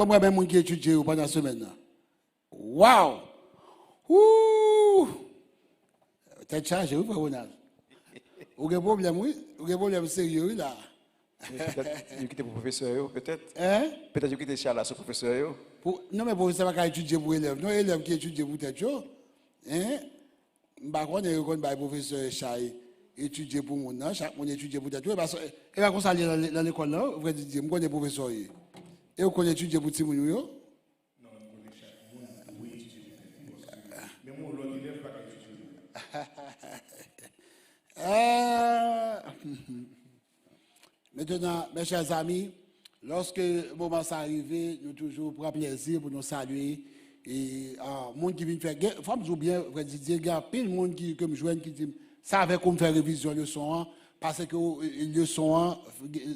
Bon, moi, même qui étudie pendant la semaine. Waouh! Ouh! T'es chargé, oui, Ronald? Vous avez un problème, oui? Vous avez un problème sérieux, oui, là? Peut-être que tu es professeur, peut-être. Hein? Peut-être que tu es Charles, ce professeur. Non, mais professeur, ça va étudier pour élèves. Non, élèves qui étudient pour tête. Hein? Par contre, il y a un professeur Chai étudier pour mon nom, chaque monde étudier pour tête. Parce que, et va qu'on s'allie dans l'école là, vous pouvez dire, moi, je suis professeur. Et vous connaissez étudier pour Timoun, yo? Non, je connais étudier pour tête. Mais moi, l'autre élève, pas étudier. Maintenant, mes chers amis, lorsque le moment s'est arrivé, nous toujours prendre plaisir pour nous saluer. Et le monde qui vient faire, il faut me dire bien, Didier, il y a plein de monde qui me joignent, qui dit, ça avec comme faire révision de son, parce que le son,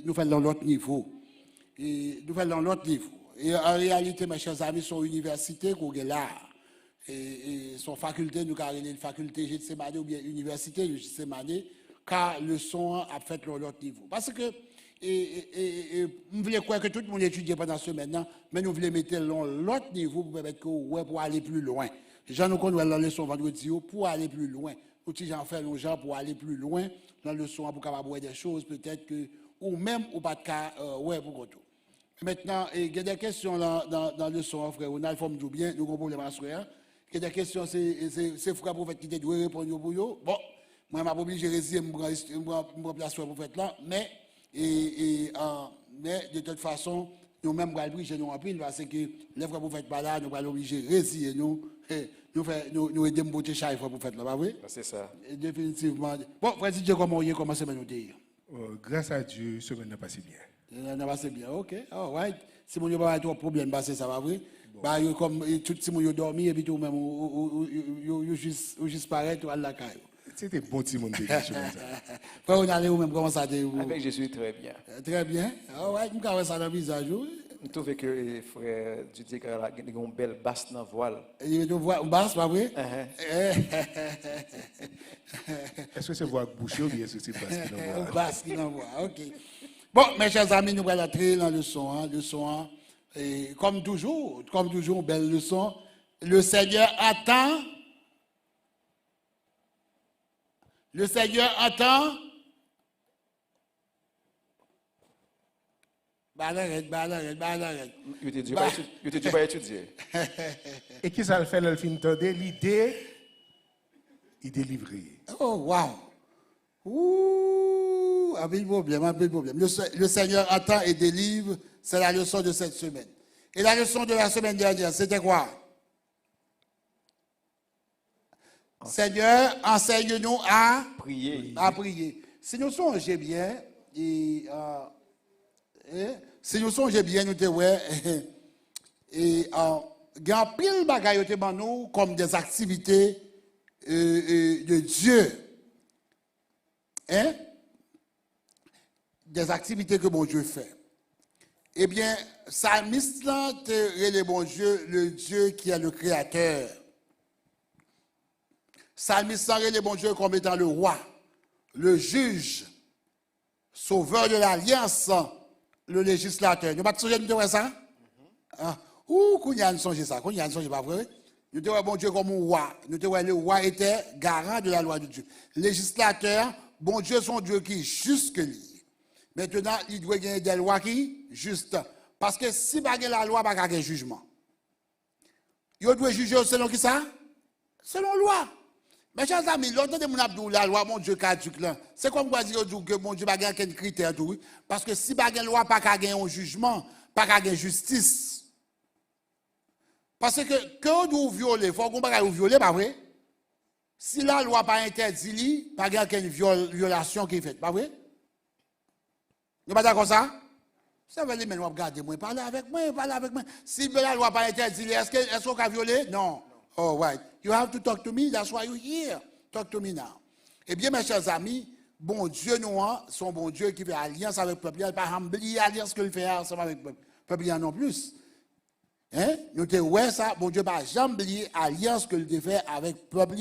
nous faisons dans l'autre niveau. Et nous faisons dans l'autre niveau. Et en réalité, mes chers amis, son université qu'on est là. Et son faculté, nous avons une faculté Gethsemane ou bien université de Gethsemane, car le son a fait dans l'autre niveau. Parce que, nous voulons croire que tout le monde étudie pendant ce maintenant, mais nous voulons mettre dans l'autre niveau pour permettre que, ouais, pour aller plus loin. Les gens nous connaissent dans la leçon vendredi, pour aller plus loin. Ou si j'en fais nos gens pour aller plus loin dans le son, pour capable des choses, peut-être que, ou même, ou pas de cas, ouais, pour tout. Maintenant, il y a des questions dans le son, frère, on a le forme du bien, nous avons problème à ce frère. Il y a des questions, c'est frère prophète qui doit répondre pour eux. Bon, moi, je suis obligé de résister, je me place le prophète là, mais de toute façon, nous-mêmes, nous allons briser nous en pile, parce que les frères prophètes pas là, nous allons obliger de résister, nous aider à monter chaque frère prophète là, pas vrai? C'est ça. Définitivement. Bon, frère Didier, comment vous commencez à nous dire? Grâce à Dieu, ce semaine n'a passé bien. N'a passé bien, ok. All right. Si mon pas trop problème passé, ça va vrai. Bah, comme tout le monde dormi et puis tout même, ou juste paraître ou à la caille. C'était bon petit monde de ça. Frère, on allait ou même comment ça Avec je suis très bien. Très bien. All right, je vais ça dans le visage. Je trouve que frère Didier a une belle basse dans la voile. Il veut voir une basse, pas vrai? Est-ce que c'est voix bouchée ou bien est-ce que c'est basse qui l'envoie? Basse qui l'envoie, ok. Bon, mes chers amis, nous allons entrer dans le son. Et comme toujours, belle leçon. Le Seigneur attend. Le Seigneur attend. Arrête. Je t'ai pas étudié. Et qui ça le fait le film tendé? L'idée, il délivre. Oh, wow. Ouh, un peu de problème. Le Seigneur attend et délivre. C'est la leçon de cette semaine. Et la leçon de la semaine dernière, c'était quoi? Seigneur, enseigne-nous à prier. Si nous songeons bien, nous te ouais, il y a pile de bagailles nous comme des activités de Dieu. Hein? Des activités que mon Dieu fait. Eh bien, Psalmiste là, le bon Dieu, le Dieu qui est le créateur. Psalmiste là, le bon Dieu comme étant le roi, le juge, sauveur de l'alliance, le législateur. Nous ne pouvons pas dire ça? Ou qu'on y a songé ça? Qu'on y a songé pas vrai? Nous devons bon Dieu comme un roi. Nous devons le roi était garant de la loi de Dieu. Législateur, bon Dieu, son Dieu qui est juste que lui. Maintenant, il doit gagner des lois qui juste. Parce que si pas la loi, pas de jugement. Il doit juger selon qui ça? Selon la loi. Mes chers amis, l'autre de mon abdou, la loi, mon Dieu, caduque là. C'est comme quoi dire que mon Dieu n'a pas de critère. Parce que si pas de loi, pas de un jugement, pas de justice. Parce que on doit violer, il faut qu'on ne violer, pas vrai? Si la loi pas interdit, pas de violation qui est faite, pas vrai? Vous n'êtes pas d'accord ça? Ça veut dire, mais nous regardez, moi, parlez avec moi. Si la loi pas interdit, est-ce qu'on a violé? Non. Oh, right. You have to talk to me, that's why you're here. Talk to me now. Eh bien, mes chers amis, bon Dieu, nous, son bon Dieu qui fait alliance avec le peuple, il n'a pas oublié l'alliance qu'il fait ensemble avec le peuple non plus. Hein? Nous te ouais ça, bon Dieu n'a jamais oublié l'alliance qu'il fait avec le peuple.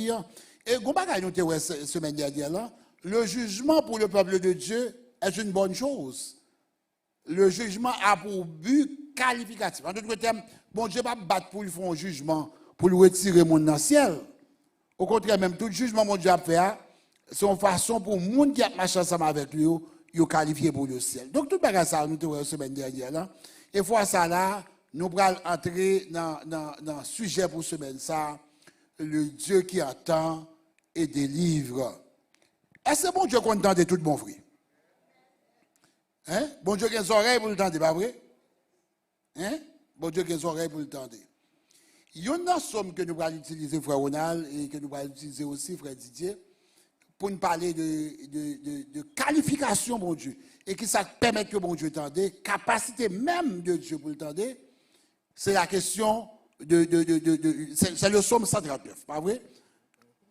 Et nous te ouais semaine dernière là, le jugement pour le peuple de Dieu est une bonne chose. Le jugement a pour but qualificatif. En d'autres termes, bon Dieu va battre pour lui faire un jugement, pour lui retirer mon dans le ciel. Au contraire, même tout jugement mon Dieu a fait, c'est une façon pour le monde qui a marché ensemble avec lui, il qualifié pour le ciel. Donc tout bagage ça, nous avons la semaine dernière là. Et fois ça là, nous allons entrer dans le sujet pour semaine ça, le Dieu qui entend et délivre. Est-ce que bon Dieu qu'on entend de tout bon frère? Hein? Bon Dieu qui a des oreilles pour le tendre, pas vrai? Hein? Bon Dieu qui a des oreilles pour le tendre. Il y a une somme que nous allons utiliser, frère Ronald, et que nous allons utiliser aussi, frère Didier, pour nous parler de qualification, bon Dieu, et qui ça permet que bon Dieu tende, capacité même de Dieu pour le tendre, c'est la question c'est le psaume 139, pas vrai?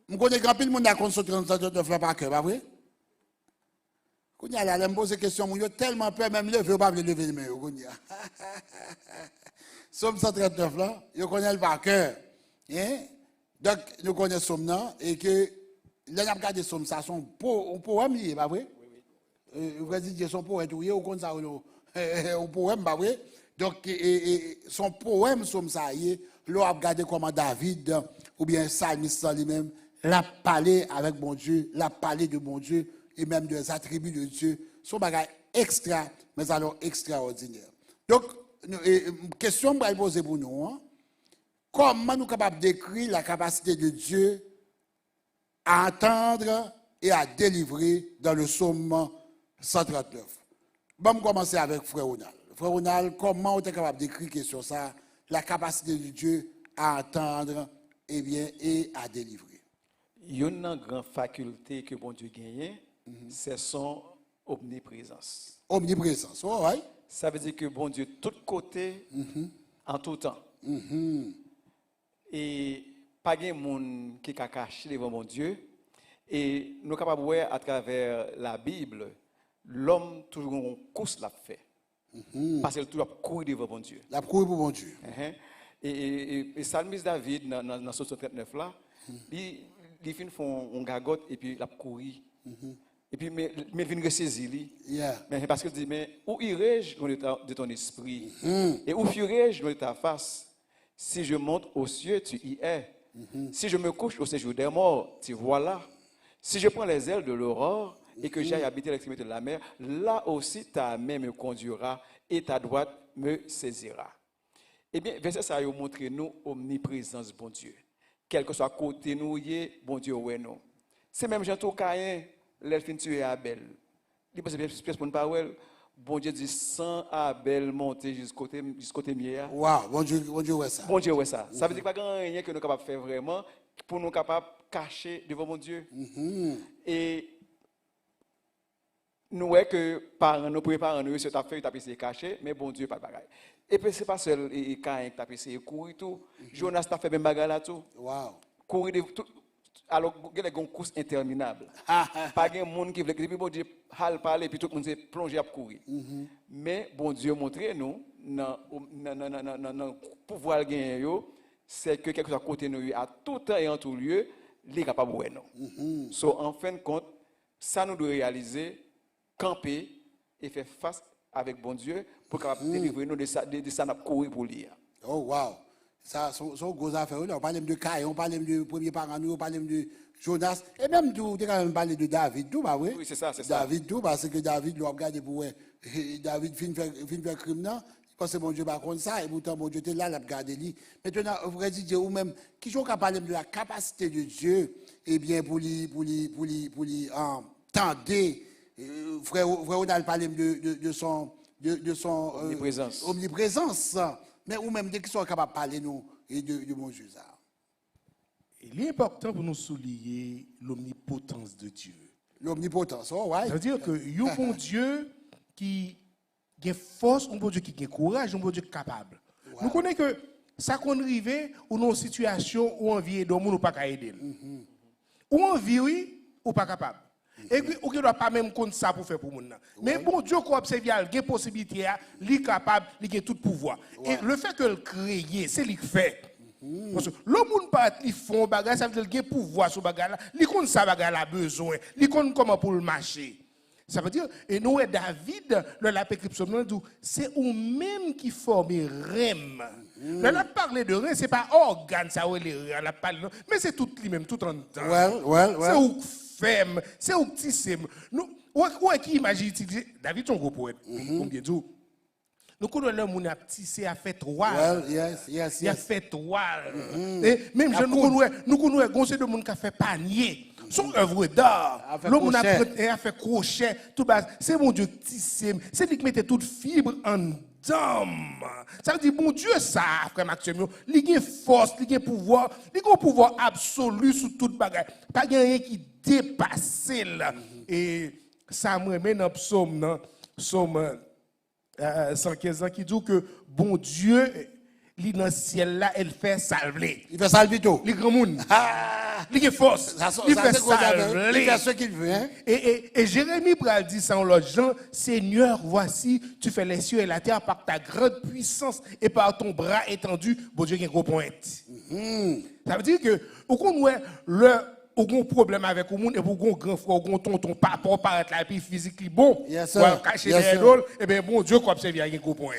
Je connais grand pile monde à compte 139 là par cœur, pas vrai? Quand il y a là, me pose question, il y a tellement peur, même lever, pas lever les mains. Psaume 139 là, je connais le par cœur. Hein? Donc, nous connaissons Psaume là, et que, là, nous avons regardé Psaume, ça, son poème lié, pas vrai? Vous avez dit, son poème, ou comme ça, un poème, pas vrai? Donc, son poème, Psaume ça, l'on a regardé comment David, ou bien Psalmiste lui-même, l'a parlé avec bon Dieu, l'a parlé de bon Dieu, et même des attributs de Dieu, sont bagages extra, mais alors extraordinaires. Donc, question que je vais poser pour nous, hein? Comment nous sommes capables d'écrire la capacité de Dieu à entendre et à délivrer dans le psaume 139? Bon, je commencer avec Frère Ronald. Frère Ronald, comment vous êtes capable d'écrire question ça, la capacité de Dieu à entendre et à délivrer? Il y a une grande faculté que bon Dieu gagne, c'est son omniprésence. Omniprésence, oh, ouais. Ça veut dire que bon Dieu, de tous côtés, en tout temps. Et pas de monde qui a caché devant mon Dieu. Et nous sommes capables de voir à travers la Bible, l'homme toujours une course l'a fait. Parce qu'il toujours courir devant mon Dieu. La courir pour mon Dieu. Et Psalmiste David, dans ce 39 là, il fait un gagote et puis il a couru. Et puis, mais il vient ressaisir. Mais parce qu'il dit, mais où irai-je de ton esprit? Et où fuirai-je de ta face? Si je monte aux cieux, tu y es. Si je me couche au séjour des morts, tu vois là. Si je prends les ailes de l'aurore et que j'aille habiter à l'extrémité de la mer, là aussi ta main me conduira et ta droite me saisira. Eh bien, verset ça a montré nous omniprésence, bon Dieu. Quel que soit côté nous, bon Dieu, ouais nous. C'est même Jean Caïn, l'elfine tué Abel. Il pense bien pour ne pas bon Dieu dit sans Abel monter jusqu'au côté mieux. Wow, bon Dieu ouais ça. Bon Dieu ouais ça. Ça veut dire qu'il n'y a pas rien que nous sommes capables de faire vraiment pour nous capables de cacher devant mon Dieu. Et nous voyons que nos premiers parents nous ont fait essayé de cacher, mais bon Dieu pas de bagaille. Et puis c'est pas seul Caïn qui a essayé de courir tout. Jonas a fait même bagaille là tout. Wow. Courir de tout. Alors, il y a une course interminable. Pas de monde qui veut que bon Dieu parler et puis tout le monde s'est plongé à courir. Mais bon Dieu montre nous, dans le pouvoir gagner, c'est que quelque chose à côté de nous, à tout temps et en tout lieu, il est capable de voir nous. So, en fin de compte, ça nous doit réaliser, camper et faire face avec bon Dieu pour capable délivrer nous de ça n'a courir pour lui. Oh, wow. Ça, sont grosses affaires. On parle de Caïn, on parle de premier parent, on parle de Jonas, et même on quand même parlé de David, tout, bah oui. Oui, c'est ça. David, tout, parce que David, nous regardé pour David fin faire crime, non? Parce que mon Dieu, par contre, ça, et pourtant, mon Dieu était là, il a regardé lui. Maintenant, vous dites, ou même, qui sont capables de la capacité de Dieu, eh bien, pour lui tendre, frère, on a parlé de son omniprésence. Mais ou même dès qu'ils sont capables de parler nous et de mon Dieu. Il est important pour nous souligner l'omnipotence de Dieu. L'omnipotence, oh ouais. Ça veut dire que un bon Dieu qui a force, un bon Dieu qui a courage, un bon Dieu capable. Wow. Nous connaissons que ça qu'on arrive ou dans une situation où on vit d'homme ou pas qu'à aider. Ou on vit oui ou pas capable. Et puis, on ne doit pas même compte ça pour faire pour nous. Mais bon Dieu, qu'on observe, il y a des possibilités, il est capable, il a tout pouvoir. Et le fait que le créer, c'est lui qui fait. Parce que le monde pas il font bagage, ça veut dire qu'il a pouvoir sur bagage là, il compte ça bagage a besoin, il compte comment pour le marcher. Ça veut dire, et nous, David, le lapin psaume, c'est eux-mêmes qui forment REM. Là, on a parlé de REM, ce n'est pas organe, ça, mais c'est tout lui-même, tout en dedans. C'est où femme, c'est où tissem. Nous, où est-ce qu'il imagine utiliser? David, son gros poète, combien de jours? Nous connaissons l'homme qui a tissé, a fait toile. Il a fait toile. Même nous connaissons un conseil de monde qui a fait panier. Son œuvre d'art. L'homme a fait crochet. C'est mon Dieu tissé. C'est lui qui mettait toute fibre en dedans. Ça veut dire, bon Dieu, ça, frère Maxime, il a force, il a pouvoir, il a un pouvoir absolu sur toute bagaille. Pas rien qui dépasse là. Et ça me remet dans le psaume, psaume 115 ans, qui dit que bon Dieu, il dans le ciel là, elle fait salver. Il fait salver tout. Les grands monde. Il a force. Il fait salver. Il fait ce qu'il veut. Hein? Et Jérémie pral dit ça en l'autre Jean, Seigneur, voici, tu fais les cieux et la terre par ta grande puissance et par ton bras étendu. Bon Dieu, il y a un gros pointe. Ça veut dire que, au contraire, aucun problème avec le monde et pour un grand frère, un tonton, pas pour paraître la vie physique bon, pour cacher les drôles, et bien bon Dieu, comme c'est bien, il y a un gros point.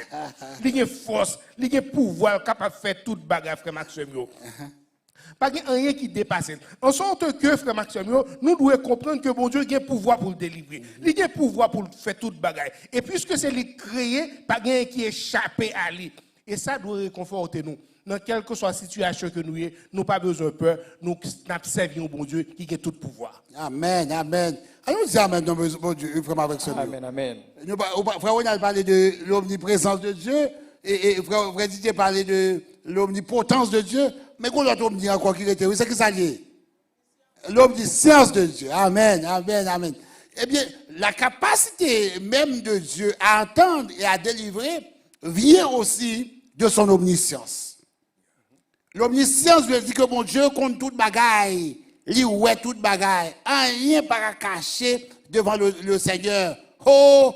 Il y a force, il y a pouvoir capable de faire toute bagarre, frère Maxime. Pas rien qui dépasse. En sorte que, frère Maxime, nous devons comprendre que bon Dieu a un pouvoir pour le délivrer. Il a un pouvoir pour faire toute bagarre. Et puisque c'est lui créé, pas rien qui échappe à lui. Et ça doit réconforter nous. Dans quelle que soit la situation que nous ayons, nous n'avons pas besoin de peur, nous servons au bon Dieu qui a tout pouvoir. Amen, amen. Allons dire amen, bon Dieu, vraiment avec ce Amen, amen. Frère, on a parlé de l'omniprésence de Dieu, et frère Didier parlait de l'omnipotence de Dieu, mais qu'on l'autre homme dit encore qu'il était, c'est qui ça dit? L'omniscience de Dieu. Amen, amen, amen. Eh bien, la capacité même de Dieu à entendre et à délivrer vient aussi de son omniscience. L'omniscience veut dire que mon Dieu compte toute bagaille, il ouait toute bagaille, rien pas caché devant le Seigneur. Oh,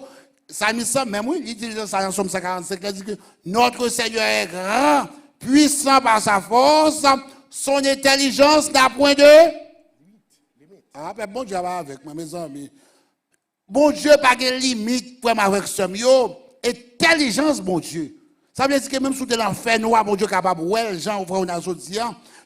ça me semble, même oui, il dit dans Somme 145, il dit que notre Seigneur est grand, puissant par sa force, son intelligence n'a point de... Ah, ben bon Dieu va avec moi, mes amis. Bon Dieu pas de limite pour avec ce mieux. Intelligence, bon Dieu. Ça veut dire que même sous l'enfer noir, mon Dieu capable, ouais, Jean, frère, on a sorti.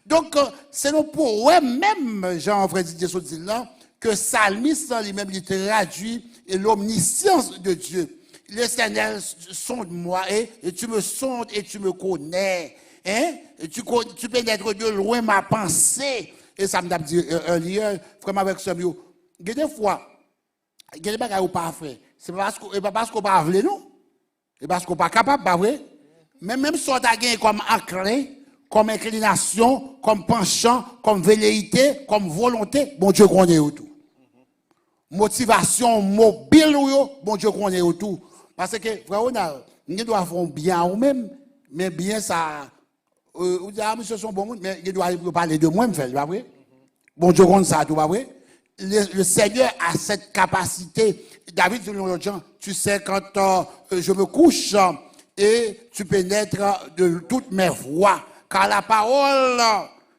Donc, c'est nous pour ouais, même Jean, frère, Didier, sorti là, que Salmiste lui-même, il traduit l'omniscience de Dieu. Le Seigneur sonde moi, et tu me sondes et tu me connais. Hein? Et tu pénètres de loin ma pensée. Et ça me dit un lien, vraiment avec ce mieux. Il y a des fois, il y a des bagages pas fait. C'est pas parce qu'on pas voulu, non? C'est parce qu'on pas capable, pas vrai? Mais même si on a gagné comme ancré, comme inclination, comme penchant, comme velléité, comme volonté, bon Dieu connaît tout. Motivation mobile, bon Dieu connaît tout. Parce que, frère, on doit faire bien ou même, mais bien ça, vous dites, ah, monsieur, son bon monde, mais il doit parler de moi, pas vrai? Bon Dieu connaît ça, tout, pas vrai? Le Seigneur a cette capacité. David dit aux gens, tu sais, quand je me couche, et tu pénètres de toutes mes voies. Car la parole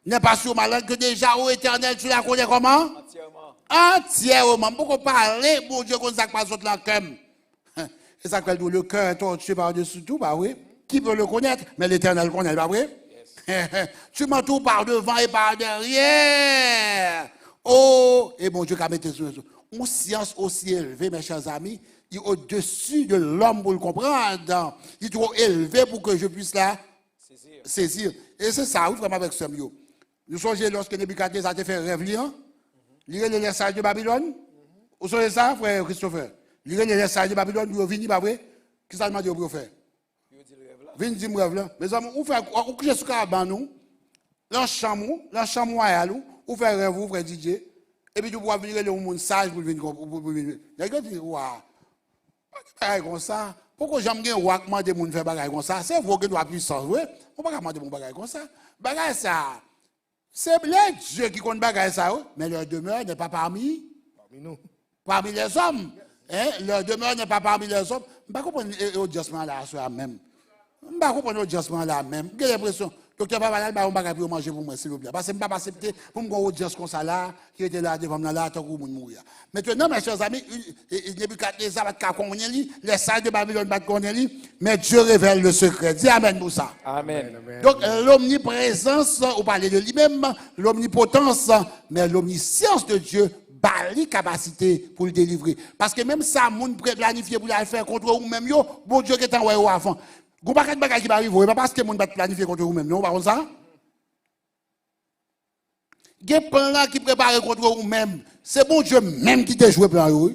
n'est pas sur ma langue que déjà, ô Éternel, tu la connais comment? Entièrement. Pourquoi parler, bon Dieu, qu'on ne pas sur la cœur? Et ça que le cœur est torturé par-dessus tout, bah oui. Qui peut le connaître? Mais l'Éternel connaît, bah oui. Tu m'entoures par devant et par derrière. Oh, et bon Dieu, qu'a mis sur une science aussi élevée, mes chers amis, il est au-dessus de l'homme pour le comprendre. Il est trop élevé pour que je puisse la saisir. Et c'est ça, oui, vraiment avec ce mieux. Nous songez lorsque Nebuchadnezzar a fait rêve, lire les sages de Babylone. Vous savez ça, frère Christopher? Lire les sages de Babylone, vous venez, pas vrai? Qu'est-ce que ça demande pour faire? Venez dire rêve là. Mais vous faites, vous couchez sur le nous, dans la chambre royale, vous faites rêve, vous frère Didier. Et puis, vous pouvez venir le monde sage pour venir. Les gars disent, waouh, pas comme ça. Pourquoi j'aime bien roi demander de faire bagaille comme ça? C'est vous qui doit puissance, oui. On ne peut pas demander mon bagaille comme ça. Bagaille ça. C'est les dieux qui comptent bagaille ça, oui. Mais leur demeure n'est pas parmi nous. Parmi les hommes. Hein? Leur demeure n'est pas parmi les hommes. Je ne comprends pas l'adjustement là, même. Je ne comprends pas l'adjustement là, même. J'ai l'impression, Docteur Papanal, on va pas manger pour moi, s'il vous plaît. Parce que je ne peux pas accepter pour me faire une audience comme ça là, qui était là devant moi là, tant que vous mourir. Maintenant, mes chers amis, Nebuchadnezzar va connaître les sages de Babylone va connaître, mais Dieu révèle le secret. Dis Amen pour ça. Amen. Donc, l'omniprésence, on parle de lui-même, l'omnipotence, mais l'omniscience de Dieu, bali capacité pour le délivrer. Parce que même ça, moun planifié pour le faire contre vous-même, bon Dieu qui est en haut avant. Vous ne pouvez pas qui va arriver, pas parce que moun va planifier contre vous-même, non, par contre ça. Il y a plan là qui prépare contre vous-même. C'est bon Dieu même qui t'a joué plan là.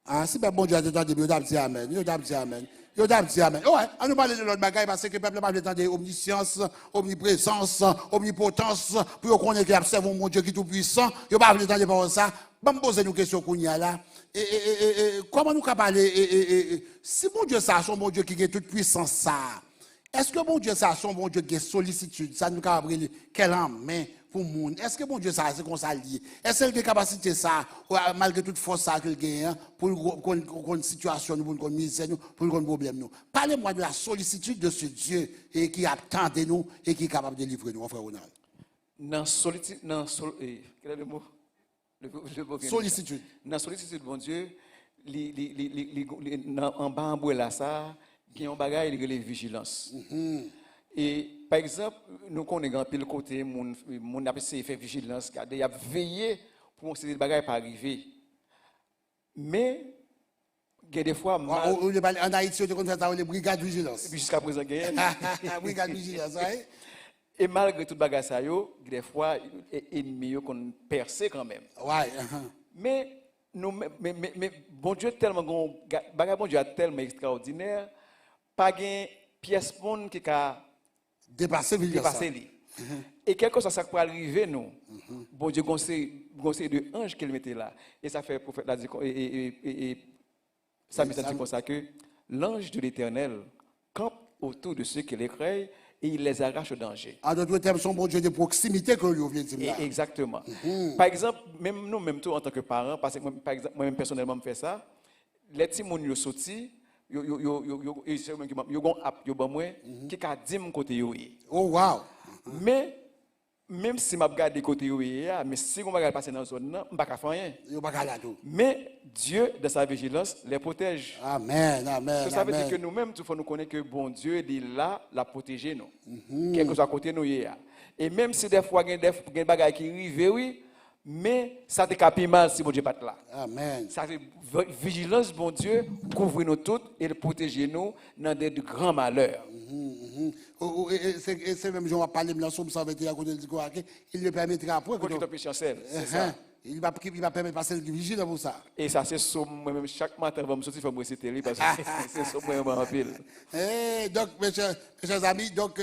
Ah, si bon Dieu a dit amen, il a dit amen. Yo dit amen. Ouais, on nous parle de l'autre bagaille parce que le peuple n'a pas besoin omniscience, omniprésence, omnipotence, pour qu'on ait observe mon Dieu qui est tout puissant. Yo pas besoin de parler ça. Bon poser nous question qu'on y a là. Comment nous parler si mon Dieu ça son bon Dieu qui est toute puissance ça. Est-ce que mon Dieu ça son bon Dieu qui est sollicitude, ça nous capable quel en main pour monde. Est-ce que mon Dieu ça c'est qu'on ça lié? Est-ce qu'il a capacité ça malgré toute force ça qu'il gagne pour une situation pour une misère pour un problème nous. Parlez-moi de la sollicitude de ce Dieu et qui attend de nous et qui est capable de délivrer nous, frère Ronald. Dans solitude quel est le mot? Sollicitude. Dans sollicitude mon Dieu, en bas en bois là ça, qui ont bagaille les vigilance. Et par exemple, nous connaissons un peu le côté, mon a fait vigilance, il a veillé pour que ces bagages pas arriver. Mais, il y a des fois, en Haïti, on a fait les brigades de vigilance. Jusqu'à présent, il y a brigade de vigilance, oui. Et malgré tout bagage ça, des fois, ennemis qu'on percé quand même. Ouais. Mais, bon Dieu tellement bon Dieu est tellement extraordinaire, pas de pièce monde qui a dépasser lui. Et quelque chose ça peut arriver nous. Bon Dieu conseil de ange qu'il mettait là et ça fait prophète là et ça me dit comme ça que l'ange de l'Éternel campe autour de ceux qui les craignent et il les arrache au danger. En d'autres termes, son bon Dieu de proximité que lui vient dire là. Exactement. Par exemple, même nous même tout en tant que parents parce que par exemple moi même personnellement me fais ça, les petits moun yo sorti yo app yo ba moi qui ka dit mon côté yo. Oh wow. Mais même si m'a regarder côté yo mais si on va passer dans zone là, on pas faire rien. Yo pas là tout. Mais Dieu de sa vigilance les protège. Amen, amen. Ça veut dire que nous-mêmes il faut nous connaître que bon Dieu est là la protéger nous. Quelque soit à côté nous et même si des fois il y a des bagages qui arrivent oui, mais ça te capi mal si bon Dieu pas là. Amen. Ça fait vigilance bon Dieu couvrir nous toutes et protéger nous dans des grands malheurs. C'est même Jean va parler dans Somme 121 à côté du quoi il le permettra après quand tu péché en sel, c'est ça. Il va permettre de passer le vigilant pour ça. Et ça c'est Somme moi même chaque matin va me sortir faut me réciter parce que c'est Somme vraiment en pile. Donc mes chers amis donc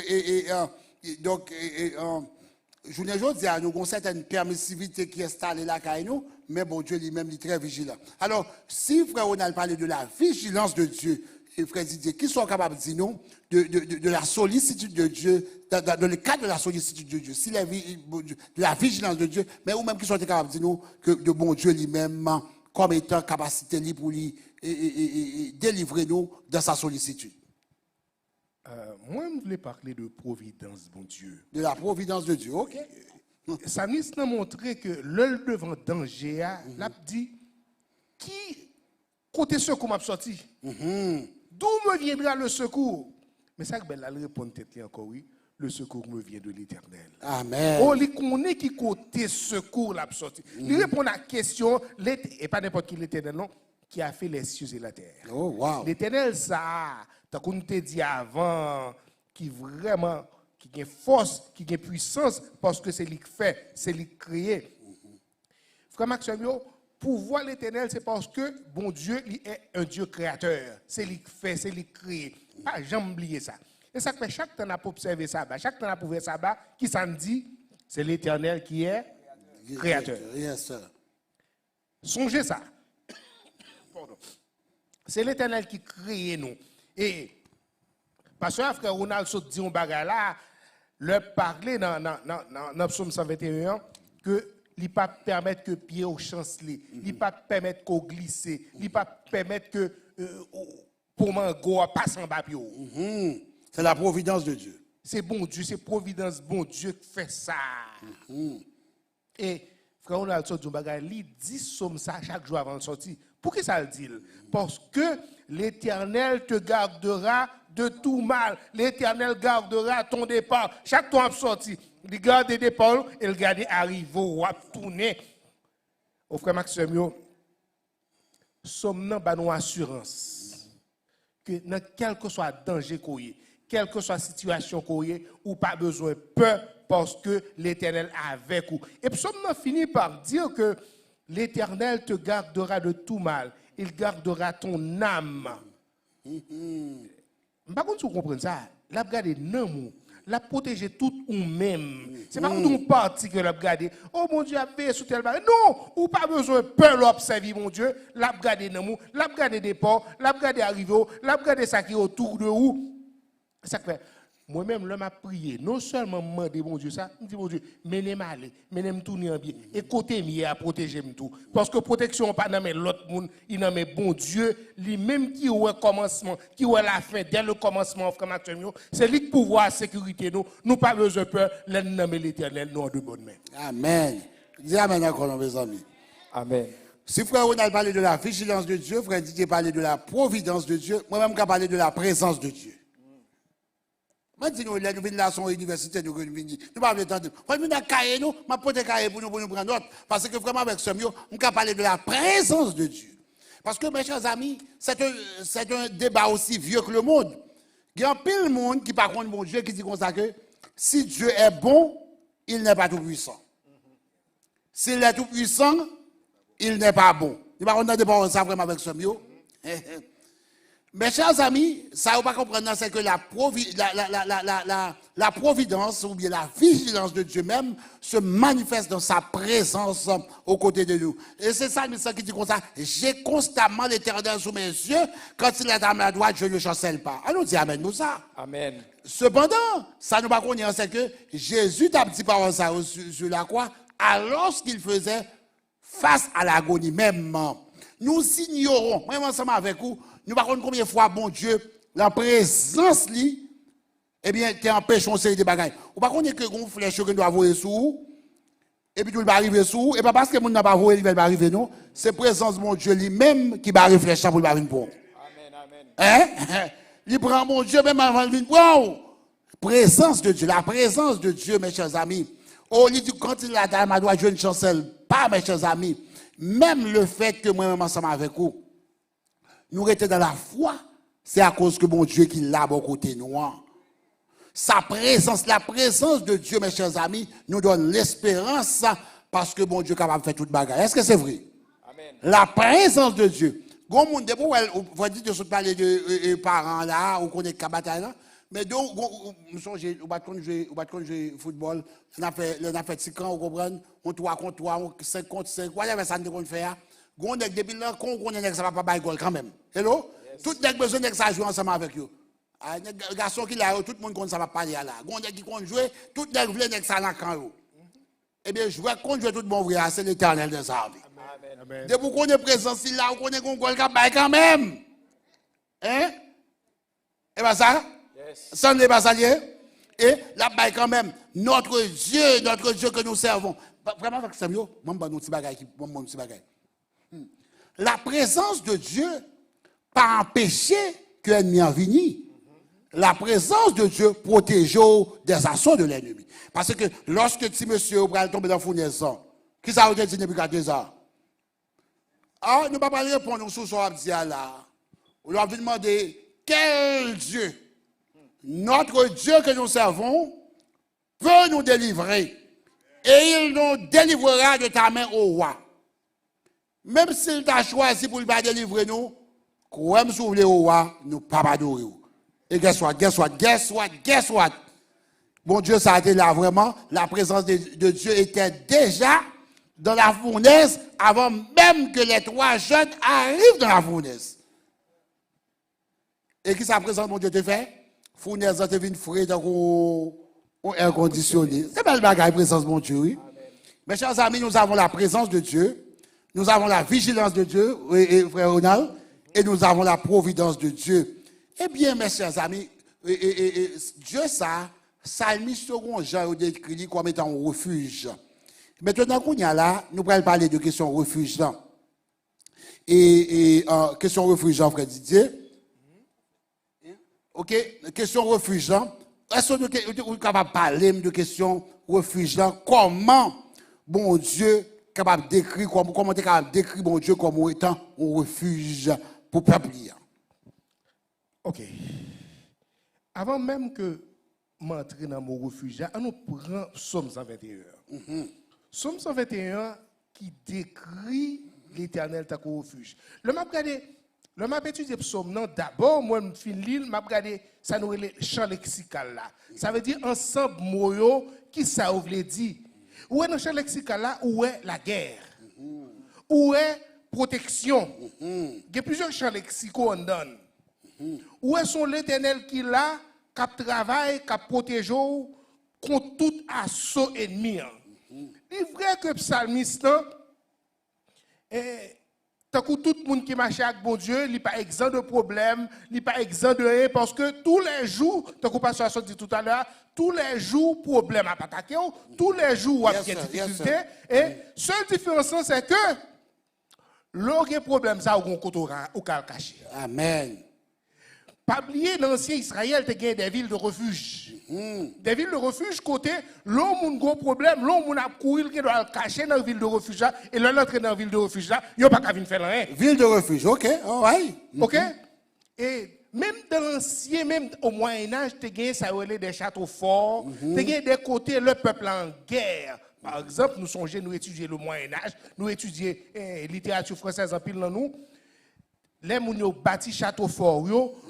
je ne dis à nous avons certaine permissivité qui est installée là quand nous, mais bon Dieu lui-même est très vigilant. Alors, si frère Ronald parlait de la vigilance de Dieu, et frère Didier, qui sont capables de dire non, de la sollicitude de Dieu, dans le cadre de la sollicitude de Dieu, si de la vigilance de Dieu, mais ou même qui sont capables de dire non, que de bon Dieu lui-même, comme étant capacité pour lui délivrer nous de sa sollicitude. Moi, je voulais parler de providence, bon Dieu. De la providence de Dieu, ok. Psalmiste a montré que l'œil devant danger, l'a dit, qui côté secours m'a sorti? D'où me viendra le secours? Mais ça, elle répond peut-être encore, oui. Le secours me vient de l'Éternel. Amen. Oh, il connaît qui côté secours l'a sorti. Il répond à la question, et pas n'importe qui l'Éternel, non, qui a fait les cieux et la terre. Oh, wow. L'Éternel, ça, tant qu'on te dit avant, qui vraiment, qui a force, qui a puissance, parce que c'est lui qui fait, c'est lui qui crée. Frère Maxime, pour voir l'Éternel, c'est parce que bon Dieu il est un Dieu créateur. C'est lui qui fait, c'est lui qui crée. Pas jamais oublier ça. Et ça fait chaque temps pour observer ça, chaque temps pour voir ça, qui s'en dit, c'est l'Éternel qui est créateur. Yes, sir. Songez ça. Pardon. C'est l'Éternel qui crée nous. Et parce que frère Ronald se dit un bagage là, leur parler dans Psaume 121 que il ne pas permettre que pied au chancelier, il ne pas permettre qu'on glisse, il ne pas permettre que pour mango passe en bas. C'est la providence de Dieu. c'est bon Dieu, c'est providence bon Dieu qui fait ça. Et frère, on a sorti du bagage, il dit somme ça chaque jour avant de sortir. Pour que ça le dit? Parce que l'Éternel te gardera de tout mal. L'Éternel gardera ton départ. Chaque fois sorti, il garde le départ et il garde arriver ou tourner. Au frère Maxime, somme nan ba nous assurance que dans quel que soit danger qu'on y, quelle que soit situation qu'on y, ou pas besoin peur parce que l'Éternel est avec vous. Et psaume nan finit par dire que l'Éternel te gardera de tout mal. Il gardera ton âme. Par contre, vous comprenez ça, la garder non, la protéger tout ou même. C'est pas comme un parti que la garder. Oh mon Dieu, a veillé sous tel baril. Non, ou pas besoin peur l'observer mon Dieu, la garder non, la garder des ports, la garder arriver, la garder ça qui est autour de vous. Ça fait moi-même, l'homme a prié, non seulement demander mon Dieu ça, je dis mon Dieu, menez-moi aller, menez-moi tourner en bien, et côté-moi à protéger tout. Parce que protection pas dans l'autre monde, il n'a mais bon Dieu, lui-même qui est au commencement, qui est la fin, dès le commencement, c'est lui qui pouvoir la sécurité, nous pas besoin de peur, l'ennemi l'Éternel, nous en de bonnes mains. Amen. Dis Amen encore, mes amis. Amen. Si frère Ronald parlait de la vigilance de Dieu, frère Didier parlait de la providence de Dieu, moi-même je parlais de la présence de Dieu. Moi, je dis, nous venons là, son université, nous venons. Nous pas attendre. Quand nous venons cahier, nous, je peux cahier pour nous prendre note. Parce que vraiment, avec ce mieux, on peut parler de la présence de Dieu. Parce que, mes chers amis, c'est un débat aussi vieux que le monde. Il y a un pile de monde qui, par contre, mon Dieu, qui dit comme ça que si Dieu est bon, il n'est pas tout puissant. S'il est tout puissant, il n'est pas bon. Il va pas débat ça vraiment avec ce mieux. Mes chers amis, ça vous pas comprendre, c'est que la providence ou bien la vigilance de Dieu même se manifeste dans sa présence aux côtés de nous. Et c'est ça, le qui dit comme ça, j'ai constamment l'Éternel sous mes yeux, quand il est à ma droite, je ne le chancelle pas. Alors, dit Amen, nous ça. Amen. Cependant, ça nous pas connaître, c'est que Jésus t'a dit par ça sur la croix, alors qu'il faisait face à l'agonie même. Nous ignorons, même ensemble avec vous, nous ne savons pas combien de fois, bon Dieu, la présence, eh bien, qui empêche une série de bagages. Ou pas qu'on est que une flèche que nous doit voir sous, et puis tout va arriver sous, et pas parce que nous n'a pas voir, il va arriver, non. C'est la présence de mon Dieu lui-même qui va arriver flèche pour le arriver pour. Amen, amen. Hein? Il prend mon Dieu même avant de venir pour. Présence de Dieu, la présence de Dieu, mes chers amis. Oh, il dit, quand il a dans ma droite, je ne chancelle pas, mes chers amis. Même le fait que moi-même ensemble avec vous, nous étions dans la foi, c'est à cause que mon Dieu qui l'a à côté nous. Sa présence, la présence de Dieu, mes chers amis, nous donne l'espérance parce que mon Dieu est capable de faire toute bagarre. Est-ce que c'est vrai? Amen. La présence de Dieu. Quand on dit, vous dites de parler de parents là, ou qu'on est cabataille là, mais donc, on va jouer football, on a fait 6 ans, vous comprenez? On 3 contre 3, on 5 contre 5, voilà, ça qu'on fait. On est depuis là, on est ça va pas bailler quand même. Hello? Yes. Tout le monde a besoin de ça jouer ensemble avec eux. Les garçons qui là, tout le monde ça va parler là. On est qui compte jouer, tout le monde veut ça là quand. Eh bien, jouer contre jouer tout le monde vrai, c'est l'Éternel des armées. Amen. Depuis qu'on est présent ici là, on est qu'on bailler quand même. Hein? Et bien ça? Ça n'est pas ça lié. Et la baille quand même, notre Dieu que nous servons. Vraiment avec Samuel, la présence de Dieu pas empêcher que l'ennemi en vienne. La présence de Dieu protège des assauts de l'ennemi. Parce que lorsque petit monsieur va tomber dans la fournaise, qui ça veut dire Nebuchadnezzar? Ah, nous ne pouvons pas répondre sur ce là. On leur demander quel Dieu, notre Dieu que nous servons, peut nous délivrer. Et il nous délivrera de ta main au roi. Même s'il t'a choisi pour ne délivrer nous, comme si vous voulez au roi, nous ne pouvons pas adorer. Et guess what? Bon Dieu, ça a été là vraiment. La présence de Dieu était déjà dans la fournaise avant même que les 3 jeunes arrivent dans la fournaise. Et qui sa présence, mon Dieu, te fait? Fournaise, te vient frais dans un air conditionné. C'est belle bagaille, présence, mon Dieu, oui. Amen. Mes chers amis, nous avons la présence de Dieu. Nous avons la vigilance de Dieu, et frère Ronald, et nous avons la providence de Dieu. Eh bien, mes chers amis, Dieu ça, Salmiste second Jean décrit comme étant un refuge. Maintenant qu'on y a là, nous allons parler de question refuge là. Et question refuge là, frère Didier. OK, question refuge là. Est-ce que vous êtes capable de parler de question refuge là? Comment bon Dieu capable de décrire comment tu es capable de décrire bon Dieu comme étant un refuge pour le peuple? OK. Avant même que m'entrer dans mon refuge, on nous prend Psaume 121. Psaume 121 qui décrit l'Éternel ta refuge. Le m'a étudié Psaume non d'abord moi me fin lire m'a regardé ça nous le champ lexical là. Ça veut dire ensemble moyo qui ça veut dire. Où est dans champ lexical là où est la guerre? Où est protection? Il y a plusieurs champs lexicaux en donne. Où est son l'Éternel qui là qui travaille, qui protège contre tout assaut ennemi. Il est vrai que le psalmiste tant que tout le monde qui marche avec bon Dieu, il n'est pas exempt de problème, il n'est pas exempt de rien, parce que tous les jours, tant que le pasteur a dit tout à l'heure, tous les jours, problème à attaquer, tous les jours, il y a des difficultés. Et seule différence, c'est que l'autre problème, ça, on peut cacher. Amen. Pas oublier, dans l'ancien Israël, tu as des villes de refuge. Des villes de refuge, côté, l'homme a un gros problème, l'homme a couru, il doit le cacher dans la ville de refuge, et l'homme entre dans la ville de refuge, il n'y a pas qu'à venir faire rien. Ville de refuge, OK, all right. OK? Et même dans l'ancien, même au Moyen-Âge, tu as ça des châteaux forts, tu as des côtés, le peuple en guerre. Par exemple, nous songeons, nous étudier le Moyen-Âge, nous étudier la littérature française en pile dans nous. Les gens qui ont bâti château fort,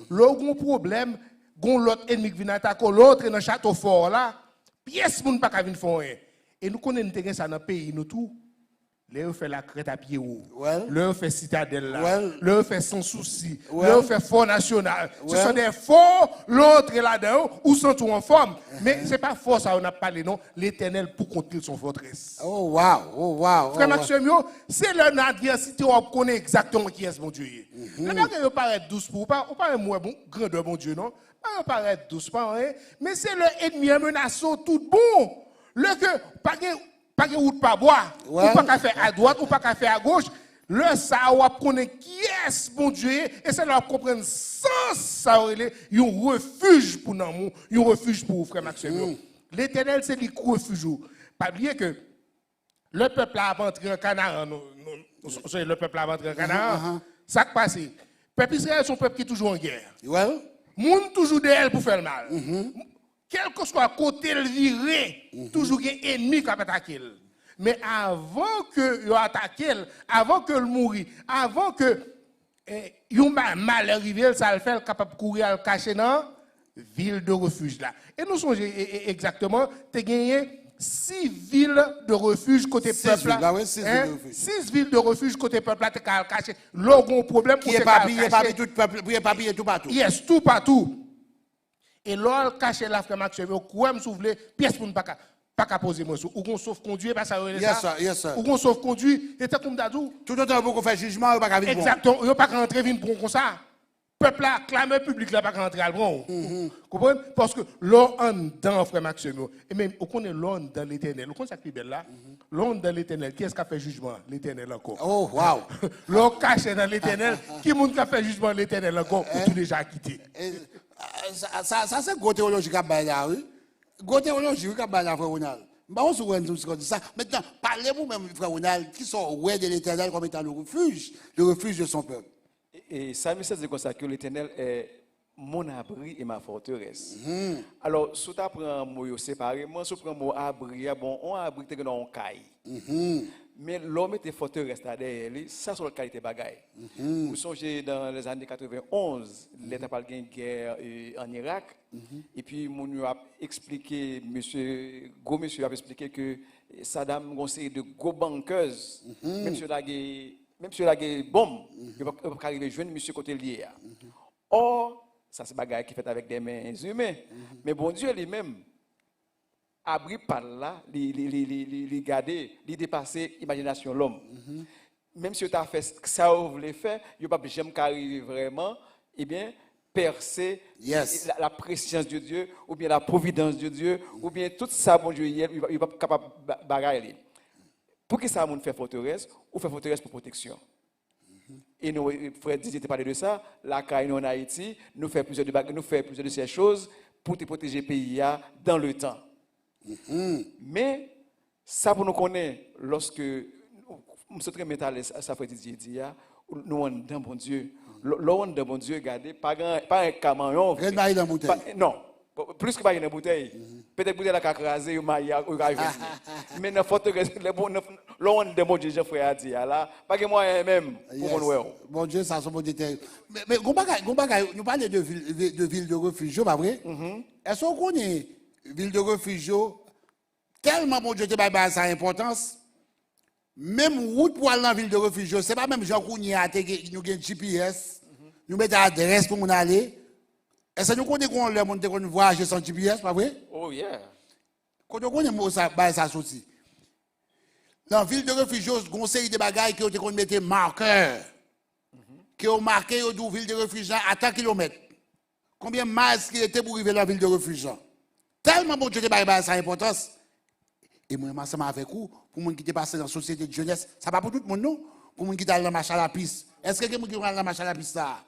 l'autre problème, l'autre ennemi qui vient attaquer, l'autre dans le château fort là, pièce moun pas venir faire. Et nous connaissons ça dans le pays, nous tout. Là, fait la crête à pied haut. Là, fait citadelle là. Là, fait sans souci. Là, fait fort national. Ce sont des forts, l'autre est là-dedans, ou sont tout en forme. Mais ce n'est pas fort ça, on a parlé, non. L'Éternel pour construire son forteresse. Oh, wow, oh, wow. Frère Maxime, c'est l'adversité où on connaît exactement qui est mon Dieu. Le bagage il paraît douce pour vous, on paraît moins bon, grandeur mon Dieu, non? On paraît douce, pas rien. Mais c'est l'ennemi menaçant tout bon. Le que, pas de route pas bois, ou pas qu'à faire à droite, ou pas qu'à faire à gauche. Le ça, on connaît qui est mon Dieu, et ça leur comprendre sans ça, il y a un refuge pour nous, il y a un refuge pour vous, frère Maxime. L'Éternel, c'est le refuge. Pas oublier que le peuple a rentré en Canaan, le peuple a rentré en Canaan, ça qui passe. Le peuple Israël, c'est un peuple qui est toujours en guerre. Moun toujours derrière pour faire le mal. Quel que soit côté le viré, toujours un ennemi qui a attaqué. Mais avant que il attaque, avant que le mourir, avant que il mal arrivé, ça le fait capable de courir à le cacher dans ville de refuge là. Et nous sommes exactement, tu gagné 6 villes de refuge côté peuple là. 6 villes de refuge côté peuple là, tu as caché. L'autre problème qui est pas tout peuple, qui est pas tout partout. Yes, tout partout. Et là, caché la frère Maxime, quoi me souffler, pièce pour ne pas qu'à poser moi ou qu'on sauf conduire parce que yes sir. Ou qu'on sauf conduire, et t'as comme d'adou. Tout le temps pour faire jugement, pas qu'à venir. Exactement, il pas qu'à rentrer vinn pour comme ça. Peuple là, clameur public là pas qu'à rentrer à bon. Comprenez? Parce que l'on en dedans frère Maxime, et même on connaît l'on dans l'Éternel. On connaît ça qui belle là. L'on dans l'Éternel, qui est-ce qui a fait jugement? L'Éternel encore. Oh wow. L'on caché dans l'Éternel, qui monde qui a fait jugement l'Éternel encore ou tout déjà quitté. Ça c'est gros théologie qui a là, oui. Gros théologie qui a là, frère Ronald. On se rend ça. Maintenant, parlez-vous même, frère Ronald, qui sont ouais de l'Éternel comme étant le refuge de son peuple. Et Samuel 16 dit comme ça que l'Éternel est mon abri et ma forteresse. Alors, si tu prends un mot séparément, si tu prends un mot abri, bon, on abri te dans un caille. Mais l'homme était forteresse derrière lui, ça c'est la qualité bagaille. Vous songez dans les années 91, l'État parle de guerre en Irak, et puis mon a expliqué, monsieur a expliqué que Saddam a une série de gros banqueuses, même si il a des bombes, il ne peut pas arriver à joindre monsieur côté lié. Or, ça c'est bagaille qui fait avec des mains humaines, mais bon Dieu lui-même, abri par là, les garder, les dépasser l'imagination de l'homme. Même si tu as fait ça, vous voulez faire, il n'y a pas jamais qu'arriver vraiment, eh bien, percer Yes. la préscience de Dieu, ou bien la providence de Dieu, ou bien tout ça, bon Dieu, il va pas capable de bagailler. Pour qui ça, on fait forteresse, ou fait forteresse pour protection? Et nous, frère Didier, tu parlé de ça, la CAI en Haïti, nous fait plusieurs de ces choses pour te protéger le pays dans le temps. Mais, ça pour nous connaître, lorsque nous sommes très métal, ça frère Didier dit, nous on est dans bon Dieu. L'on de bon Dieu, regardez, pas un camion. Rien de dans la bouteille. Non, plus que pas une bouteille. Peut-être que vous avez crasé ou maïa ou mais dans forteresse, l'on de bon Dieu, Jean-Frère a dit là, pas que moi même pour mon ouais. Bon Dieu, ça sont bon détail. Mais nous parlons de ville de refuge, pas vrai? Est-ce qu'on connaît ville de refuge tellement bon Dieu te bail sa importance? Même route pour aller dans la ville de refuge, c'est pas même Jean Kounia nous avons GPS, nous mettons l'adresse pour nous aller. Est-ce que nous connaissons qu'on le monde qu'on voyage sans GPS, pas vrai? Oh yeah. Quand on connaît ça sorti. Dans la ville de refuge, on série de bagages qui ont mettre marqueur. Qui ont marqué la ville de refuge à tant kilomètres. Combien de miles qui était pour arriver dans la ville de refuge? Tellement bon Dieu te bail sa importance. Et moi, ensemble avec vous, pour les gens qui passent dans la société de jeunesse, ça va pour tout le monde, non? Pour les gens qui sont dans la marche à la piste. Est-ce que quelqu'un qui est dans la marche à la piste, ça?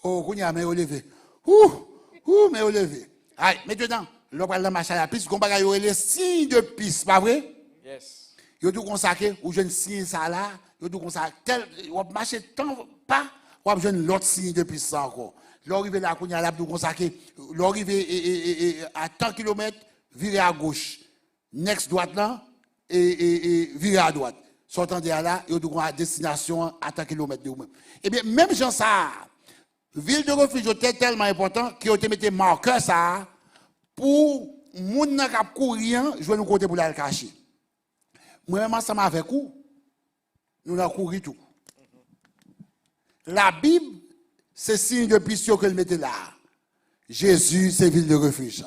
Oh, qu'on y a, mais au levé. Mais au levé. Allez, maintenant, l'on parle de la marche à la piste, on va avoir les signes de piste, pas vrai? Yes. Vous tout consacré, ou je ne signe ça là, vous tout consacré, vous marchez tant pas, ou vous avez l'autre signe de piste encore. L'arrivée là, qu'on y a là, vous consacré, l'arrivée à tant kilomètres, virez à gauche. Next droite là et virer à droite. Sortant de là, et vous à destination à 100 km de vous-même. Eh bien, même gens ça, ville de refuge était tellement important qu'ils ont mis marqueur ça pour les gens qui courir, je vais nous compter pour la cacher. Moi-même, ensemble avec vous, nous avons couru tout. La Bible, c'est signe de piste que le mettez là. Jésus, c'est ville de refuge.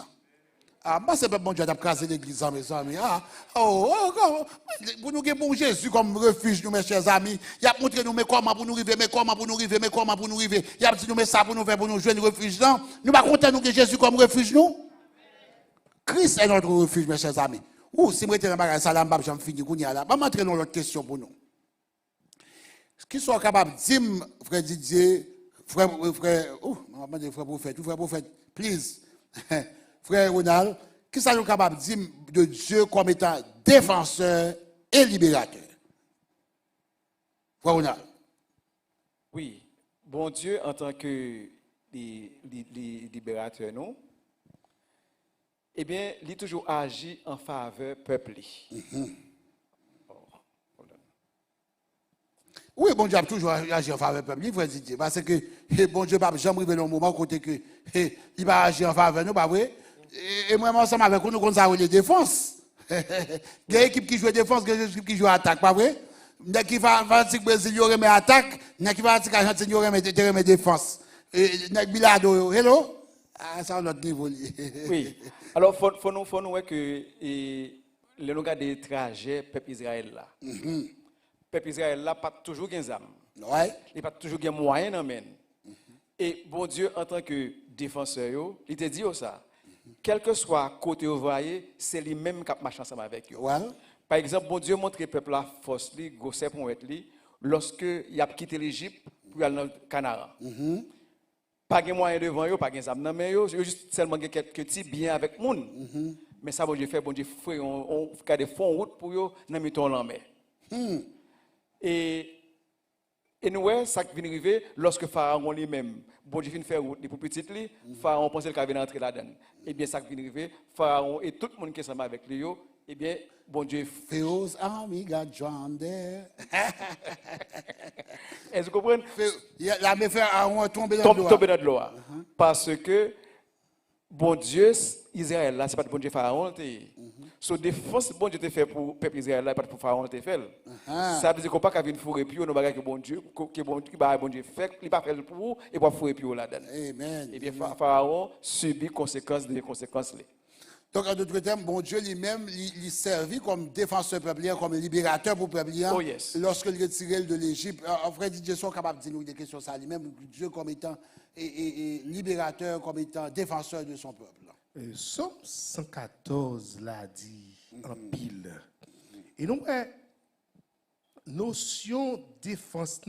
Ah, moi, c'est pas bon Dieu d'apcraser l'église, mes amis. Pour nous avoir bon Jésus comme refuge, nous, mes chers amis, il a montré nous comment pour nous arriver, mais comment pour nous arriver, mais comment pour nous arriver. Il a dit nous ça pour nous faire, pour nous jouer le refuge. Non, nous pas content nous que Jésus comme refuge, nous. Christ est notre refuge, mes chers amis. Ou si je suis dans la salle, je vais finir. Je vais montrer nous l'autre question pour nous. Qui sont capables de dire, frère Didier, frère prophète, please. Frère Ronald, qui sont capables de dire de Dieu comme étant défenseur et libérateur? Frère Ronald. Oui, bon Dieu en tant que libérateur, non? Eh bien, il a toujours agi en faveur du peuple. Oui, bon Dieu a toujours agi en faveur du peuple, frère Didier, parce que bon Dieu n'a jamais arrivé dans le moment côté que il va agir en faveur de nous, pas vrai? Et moi, ensemble avec nous, nous avons les défenses. Il y a une équipe qui joue défense, il y a une équipe qui joue attaque, pas vrai? Il y a qui va au Brésil, il y aura attaque, il y a qui va à Argentine, il y aura défense. Il y a Bilado, hello? Ah, ça, notre niveau. Oui. Alors, il faut nous voir que le langage des trajets, peuple Israël là. Peuple Israël là, pas toujours des âmes. Ouais. Il n'a pas toujours des moyens d'amener. Et bon Dieu, en tant que défenseur, il te dit ça. Quel que soit côté où vous voyez, c'est lui-même qui marche ensemble avec eux. Well. Par exemple, bon Dieu montre le peuple la force, gosset pour être lorsque il a quitté l'Égypte pour aller dans le Canara. Pas de moyens devant eux, pas de âme dans eux, juste seulement quelques petits biens avec le monde. Mais ça, bon Dieu fait, bon Dieu fait, on fait des fonds route pour eux, dans le temps en mer. Et nous, ça qui vient arriver lorsque Pharaon lui-même, bon Dieu vient faire route pour petit lui, Pharaon pensait qu'il allait entrer là-dedans. Et bien, ça qui vient arriver, Pharaon et tout le monde qui est ensemble avec lui, eh bien, bon Dieu. Pharaoh's army got drowned there. Est-ce que vous comprenez? La méfait a tombé dans l'eau. Tombé dans l'eau. Parce que, bon Dieu, Israël, là, ce n'est pas bon Dieu Pharaon. So défense bon Dieu te fait pour peuple Israël là, pas pour Pharaon te fait. Ça veut dire qu'on pas qu'à venir fourrer puis on bagaille que bon Dieu bon Dieu fait, il pas fait pour vous et pour fourrer puis là-dedans. Amen. Et bien Pharaon subit conséquences des conséquences là. Donc en d'autres termes, bon Dieu lui-même il servi comme défenseur peuplien, comme libérateur pour peuplien. Oh yes. Lorsqu'il retirait de l'Égypte, frère Didier sont capable de dire nous des questions ça lui-même Dieu comme étant et libérateur, comme étant défenseur de son peuple. Somme 114 l'a dit en pile. Et donc, notion défense,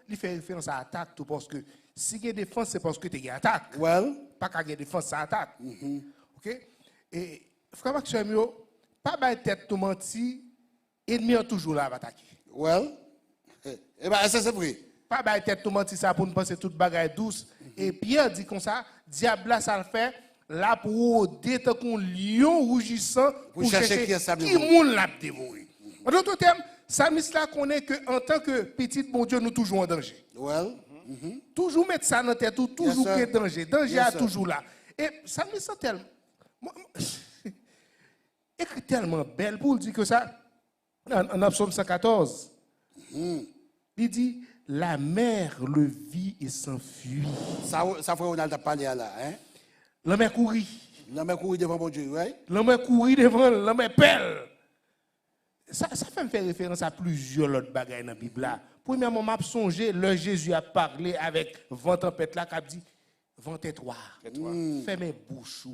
il fait référence à attaque, tout parce que si il y a défense, c'est parce que tu as attaque. Well. Pas qu'il y a défense, c'est attaque. OK? Et, frère Maxime, pas de tête tout menti, ennemi est toujours là à attaquer. Well. Eh bien, ça c'est vrai. Pas de tête tout menti, ça pour nous penser toute bagaille douce. Et Pierre dit comme ça, diable là, ça le fait. Là pour détendre un lion rougissant pour chercher qui moun l'a dévoré. En d'autres termes, Samis là connaît que en tant que petit bon Dieu nous toujours en danger. Well. Toujours mettre ça dans tête, toujours qu'il y a danger. Danger est toujours là. Et Samis est tellement écrit tellement belle pour dire que ça en Psaume 114. Il dit la mer le vit et s'enfuit. Ça frère on a parlé là hein. L'homme courit. L'homme courit devant mon Dieu, oui. L'homme courit devant, l'homme pelle. Ça fait me faire référence à plusieurs autres bagages dans la Bible là. Premièrement, m'a songé, le Jésus a parlé avec vent tempête là, qui a dit vent tais-toi, fais mes bouches.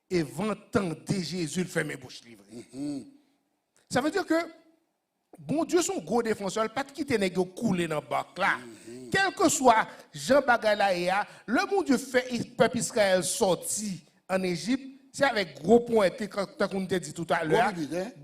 Et vent tendez Jésus, fait mes bouches livrées. Ça veut dire que bon Dieu son gros défenseur, pas de quitter nèg couler dans bac là. Quel que soit Jean Bagalaïa, le bon Dieu fait le peuple Israël sorti en Égypte, c'est avec gros pointé, comme on t'a dit tout à l'heure.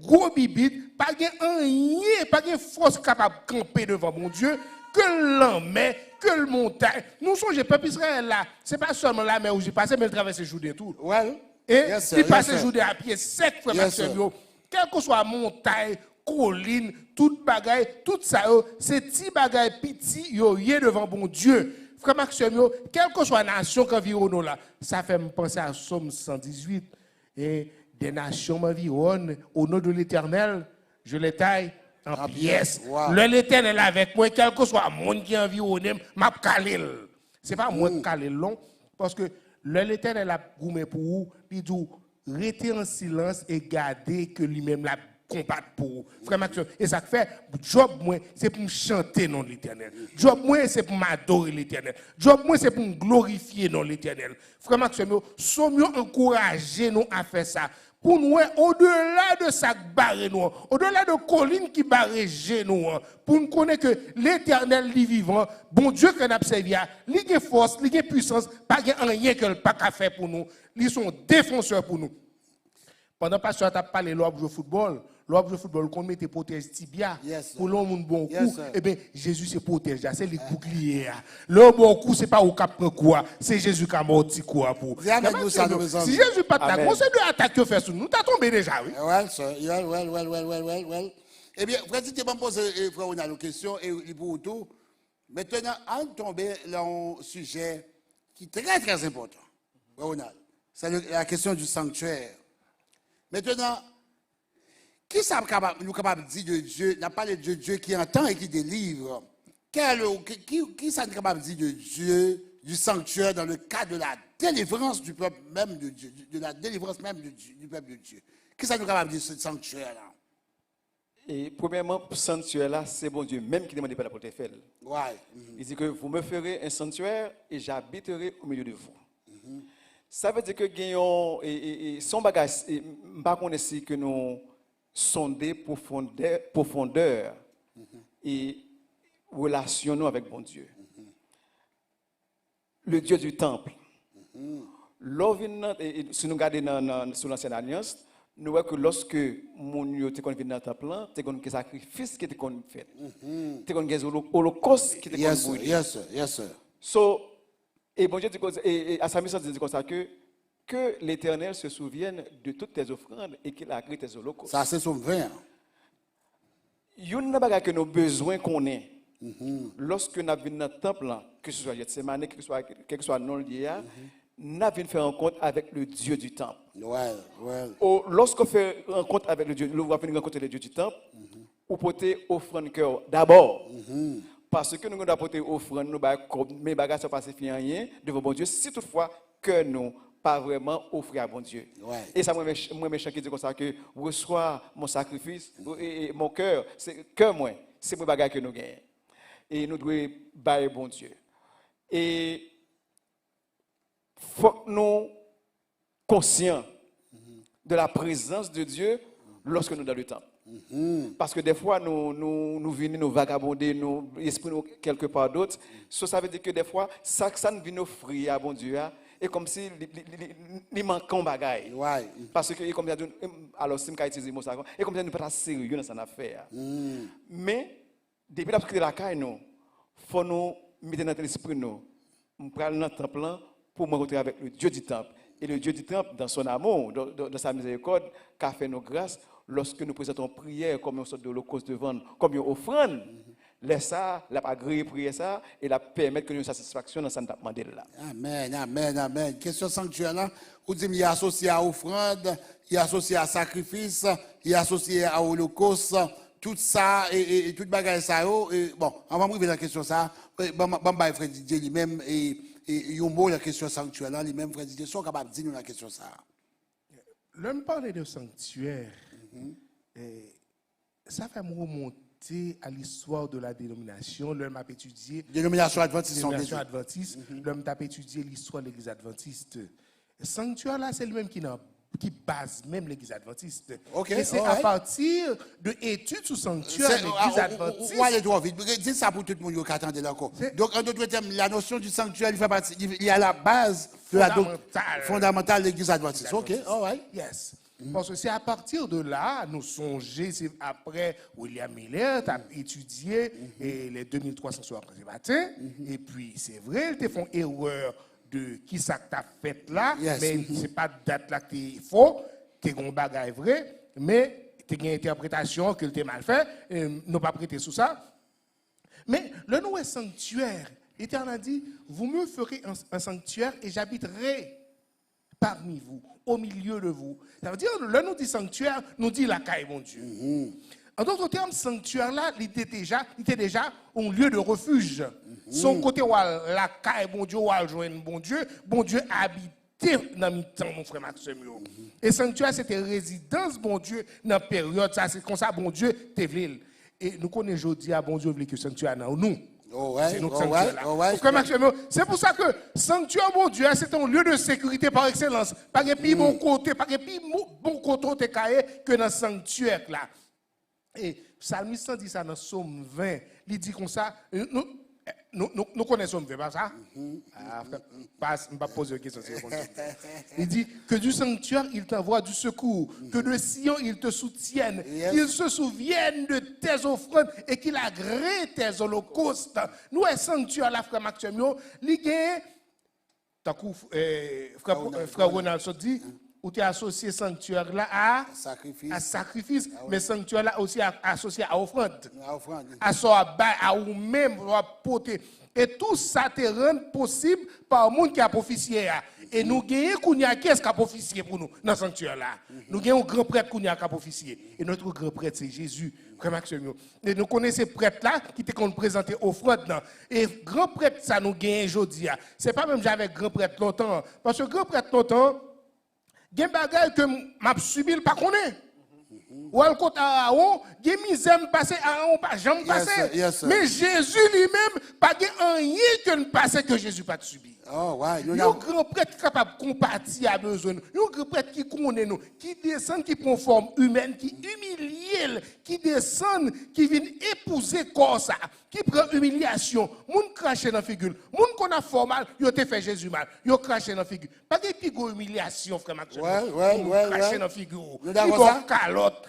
Gros bibite, pas de force capable de camper devant mon Dieu, que l'homme, que le montagne. Nous sommes le peuple Israël là, c'est pas seulement la mer où j'ai passé, mais il traverse le Jourdain tout. Well. Et il passe le Jourdain à pied sec, frère quelle que soit montagne, colline, toute bagaille, tout ça, c'est petit bagaille petit, yo yé devant bon Dieu. Frère Maxime, quelle que soit la nation qui environne là, ça fait me penser à Somme 118. Et des nations m'environnent, au nom de l'Éternel, je les taille en pièces. Wow. L'Éternel avec moi, quel que soit le monde qui environne, m'a calé. C'est pas moi qui calé long, parce que l'Éternel a goumé pour vous, il dit, restez en silence et gardez que lui-même l'a combattre pour vous. Frère Maxime, et ça fait, job moi, c'est pour me chanter non l'Éternel. Job moi, c'est pour m'adorer l'Éternel. Job moi, c'est pour me glorifier non l'Éternel. Frère Maxime, sommes encourager nous à faire ça. Pour nous, au-delà de ça barré nous, au-delà de colline qui barre nous, pour nous connaître que l'Éternel est vivant, bon Dieu que nous servi, il a force, il a puissance, pas rien que le pas qu'à faire pour nous. Ils sont défenseurs pour nous. Pendant que tu as parlé de l'ordre de football, qu'on met tes protèges tibia pour l'homme bon coup, eh bien, Jésus se protège, c'est les boucliers. Le bon coup, ce n'est pas au cap de quoi, c'est Jésus qui a morti quoi pour. Si Jésus pas ta c'est de l'attaque que fait sur nous, tu as tombé déjà, oui. Well. Eh bien, frère, si tu vas me poser, frère, on a une question, et pour tout. Maintenant, on tombe dans un sujet qui est très, très important. C'est la question du sanctuaire. Maintenant, qui nous capable de dire de Dieu, n'a pas de Dieu qui entend et qui délivre? Qui ça nous capable de dire de Dieu, du sanctuaire dans le cadre de la délivrance du peuple même de Dieu, de la délivrance même du peuple de Dieu? Qui ça nous capable de dire ce sanctuaire-là? Et premièrement, sanctuaire là, c'est bon Dieu même qui demande pas la porte Eiffel. Ouais. Il dit que vous me ferez un sanctuaire et j'habiterai au milieu de vous. Ça veut dire que gagnons et son bagage, pas qu'on essaie que nous sonder profondeur et relationnons avec bon Dieu. Le Dieu du temple. Si nous regardons sur l'ancienne alliance, nous voyons que lorsque mon Dieu était venu dans le temple, il y a un sacrifice qui était fait. Il y a un holocauste qui était fait. Yes, sir. So, et bon Dieu dit et à sa mission dit comme ça que l'Éternel se souvienne de toutes tes offrandes et qu'il agrée tes holocaustes. Ça c'est son vin. Il y a une chose que nous avons besoin qu'on ait. Lorsque nous venons dans le temple, que ce soit Gethsemane, quel que soit non lié, nous venons faire rencontre avec le Dieu du temple. Lorsqu'on fait rencontre avec le Dieu, nous venons rencontrer le Dieu du temple, ou porter offrande cœur d'abord. Parce que nous devons apporter offrande, nous mes bagages sont passés rien devant bon Dieu, si toutefois que nous pas vraiment offrir à bon Dieu. Et ça, moi, méchant qui dit comme ça que reçois mon sacrifice et mon cœur, c'est que moi, c'est mon bagage que nous gagnons. Et nous devons bailler bon Dieu. Et faut que nous conscients de la présence de Dieu lorsque nous sommes dans le temple. Parce que des fois, nous venons nous vagabonder, nous exprimer quelque part d'autre. Ça veut dire que des fois, ça nous vient offrir à bon Dieu. Et comme si il manque un bagage. Parce que, comme dit, alors si je utilise le mot ça, et comme ça, nous ne sommes pas sérieux dans cette affaire. Mais, depuis la de la caille, il faut nous mettre dans notre esprit, nous prendre notre temple pour me retrouver avec le Dieu du temple. Et le Dieu du temple, dans son amour, dans sa miséricorde, qu'a fait nos grâces, lorsque nous présentons prière comme une sorte d'holocauste devant, comme une offrande, laisse ça, la agréer prier ça, et la permettre que nous ayons satisfaction dans ce qu'on a demandé là. Amen, amen, amen. Question sanctuaire là, vous dites, il est associé à offrande, il est associé à sacrifice, il est associé à holocauste, tout ça, et tout bagage ça, bon, on va arriver dans la question ça, Bamba Frère Didier lui-même, et un mot la question sanctuaire là, lui-même Frère Didier, sont capables de dire nous la question ça. L'homme parlait de sanctuaire, ça fait me remonter à l'histoire de la dénomination. L'homme a étudié. Dénomination adventiste. Dénomination adventiste. L'homme a étudié l'histoire de l'église adventiste. Sanctuaire là, c'est lui-même qui base même l'église adventiste. Et c'est à partir de études sur sanctuaire l'église adventiste. Ouais, droit vite. Dis ça pour tout le monde qui attendait là encore. Donc, en d'autres termes, la notion du sanctuaire, il fait partie, il y a la base de la fondamentale de l'église adventiste. OK, all right. Yes. Parce que c'est à partir de là, nous songeons, c'est après William Miller a étudié les 2300 soirs après matin, et puis c'est vrai, ils font erreur de qui ça que tu as fait là, mais ce n'est pas date là qui est faux, qui est un bagage vrai, mais tu as une interprétation que tu as mal fait, nous pas prêté sous ça. Mais le nom est sanctuaire. L'Éternel a dit, vous me ferez un sanctuaire et j'habiterai parmi vous, au milieu de vous. Ça veut dire, là, nous dit sanctuaire, nous dit la caille, mon Dieu. En d'autres termes, sanctuaire là, il était déjà un lieu de refuge. Son côté où la caille, bon Dieu, où joindre bon Dieu habité dans le temps, mon frère Maxime. Et sanctuaire, c'était résidence, bon Dieu, dans la période, ça, c'est comme ça, bon Dieu, t'es v'lil. Et nous connaissons aujourd'hui, bon Dieu, veut que sanctuaire dans nous. C'est notre sanctuaire. C'est pour ça que sanctuaire, mon Dieu, c'est un lieu de sécurité par excellence. Pas de plus bon côté, pas de plus bon côté que dans le sanctuaire là. Et Psalmiste dit ça dans Psaume 20. Il dit comme ça. Nous connaissons Psaume 20, pas ça? Je ne vais pas poser une question. Il dit que du sanctuaire, il t'envoie du secours. Que de Sion, il te soutienne. Qu'il se souvienne de tes offrandes et qu'il agrée tes holocaustes. Nous, un sanctuaire, là, frère Maxime, il gagne. Frère Ronald dit. Ou tu es associé sanctuaire là à sacrifice, mais sanctuaire là aussi associé à offrande. À ou même à porter. Et tout ça te rend possible par le monde qui a officier. Et nous gagnons qui est-ce qui a officier pour nous dans le sanctuaire là. Nous gagnons un grand prêtre qui a officier. Et notre grand prêtre c'est Jésus. Et nous connaissons ces prêtres là qui te présenté offrande. Et grand prêtre ça nous gagne aujourd'hui. C'est pas même j'avais grand prêtre longtemps. Parce que grand prêtre longtemps, il y a des choses que je subi, pas connaît. Ou al côté Aaron, il y a des misères passées Aaron, pas jamais passé. Mais Jésus lui-même, pas rien que ne passé que Jésus pas subi. Oh, ouais. Il y a un grand prêtre capable de compatir à besoin. Il y a un grand prêtre qui connaît nous, qui descend, qui prend forme humaine, qui humilie, qui descend, qui vient épouser corps ça, qui prend humiliation. Moun crache dans la figure. Moun qu'on a formal, il a fait Jésus mal. Il a craché dans la figure. Pas de pigo humiliation, frère Maxime. Ouais. Craché dans la figure. Il a calotte.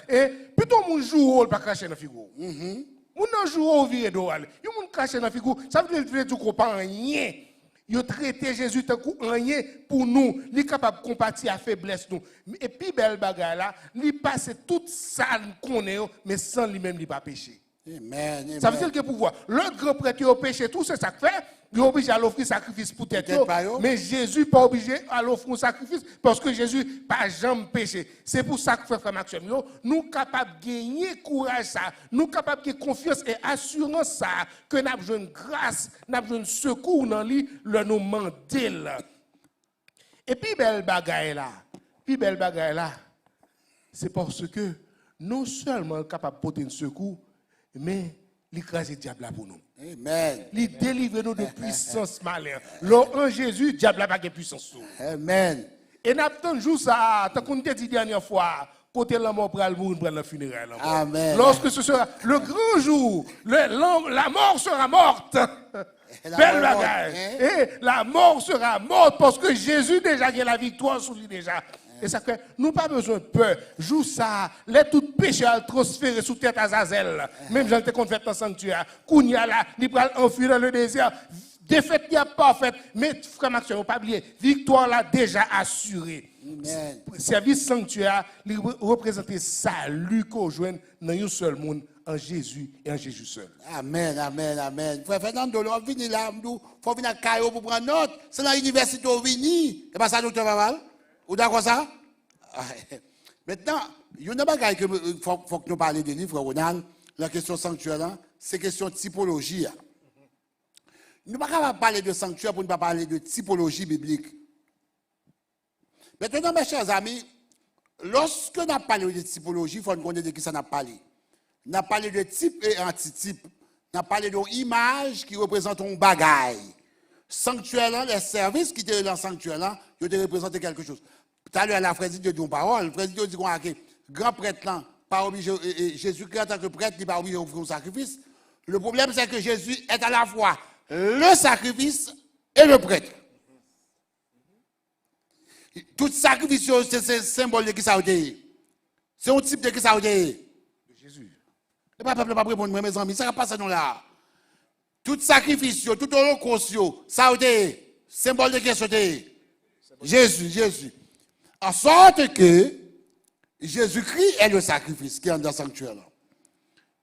Plutôt moun joue rôle, pas cracher dans la figure. Moun nan joue au virer d'oral. Il moun craché dans la figure. Ça veut dire qu'on pas rien. Il a traité Jésus tant qu'on rien pour nous. Il est capable de compatir à faiblesse nous. Et puis belle bagarre là, il passe toute ça qu'on est, mais sans lui-même il pas péché. Amen. Ça veut dire que pour voir, l'autre grand prêtre qui a péché tout c'est ça que fait. Il est obligé à l'offrir sacrifice pour tête. Mais Jésus n'est pas obligé à l'offrir un sacrifice parce que Jésus n'a pas jamais péché. C'est pour ça que frère Maxime, nous sommes capables de gagner courage, ça, nous sommes capables de confiance et assurance ça, que nous avons besoin de grâce, nous avons besoin de secours dans lui, le nous mandel. Et puis belle bagaille là, c'est parce que non seulement capable de porter un secours, mais l'écraser le diable là pour nous. Amen. Il délivre nous de puissance malin. Là, en Jésus, le diable n'a pas de puissance. Amen. Et nous avons toujours ça, tant qu'on t'a dit la dernière fois, côté la mort pour le mourir, pour le funéraire. Amen. Lorsque ce sera le grand jour, la mort sera morte. Belle bagaille. Et la mort sera morte parce que Jésus déjà a la victoire sur lui déjà. Et ça fait, nous pas besoin de peur. Joue ça, les tout péché à transférer sous tête à Zazel. Même j'en ai fait dans le sanctuaire. Kounia là, il va enfuir dans le désert. Défaite n'est pas faite, mais frère Maxime, pas oublier, victoire là déjà assurée. Amen. Service sanctuaire, il représente salut qu'on joue dans un seul monde, en Jésus et en Jésus seul. Amen, amen, amen. Frère Fernando, on vient là, il faut venir à Cairo pour prendre note. C'est dans l'université où vini. C'est pas ça, docteur Vaval? Ou d'accord ça? Maintenant, il y a une bagaille que faut que nous parlions des livres, Ronald. La question sanctuaire, c'est question de typologie. Nous ne pouvons pas parler de sanctuaire pour ne pas parler de typologie biblique. Maintenant, mes chers amis, lorsque nous parlons de typologie, il faut nous connaître de qui ça n'a parlé. Nous avons parlé de type et antitype. Nous avons parlé d'image qui représente un bagaille. Sanctuaire, les services qui étaient dans le sanctuaire, ils représentaient quelque chose. Tout à l'heure, la frère dit de une parole. Le frère dit que grand prêtre, là, pas obligé, Jésus-Christ en tant que prêtre, il n'est pas obligé d'offrir un sacrifice. Le problème, c'est que Jésus est à la fois le sacrifice et le prêtre. Tout sacrifice, c'est un symbole de qui ça a été. C'est un type de qui ça a été. De Jésus. Le peuple n'a pas répondre, mes amis, ça ne va pas ça non là. Tout sacrifice, tout holocauste, ça a été symbole de qui ça a été. Jésus. En sorte que Jésus-Christ est le sacrifice qui est dans le sanctuaire.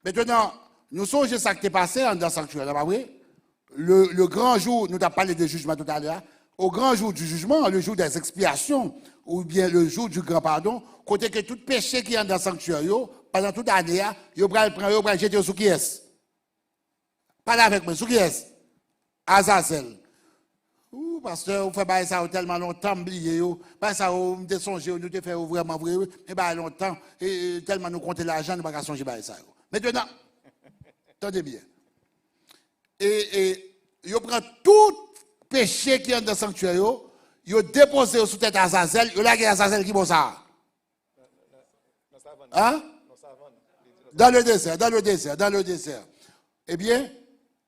Maintenant, nous songeons ça qui est passé dans le sanctuaire, pas vrai? Le grand jour, nous avons parlé de jugement tout à l'heure, au grand jour du jugement, le jour des expiations, ou bien le jour du grand pardon, côté que tout péché qui est dans le sanctuaire, pendant toute l'année, il va le jeter sur qui est-ce? Parlez avec moi, sur qui est-ce? Azazel. Ouh, pasteur, vous faites ça tellement longtemps, oublié, pas ça, vous me songez, nous te fait vraiment vrai, mais bah longtemps, et tellement nous comptons l'argent, nous ne pouvons pas songer ça. Maintenant, attendez bien. Et il prend tout péché qui est dans le sanctuaire, il dépose sous tête à Azazel, il a Azazel qui bon ça. Hein? Dans le désert. Eh bien,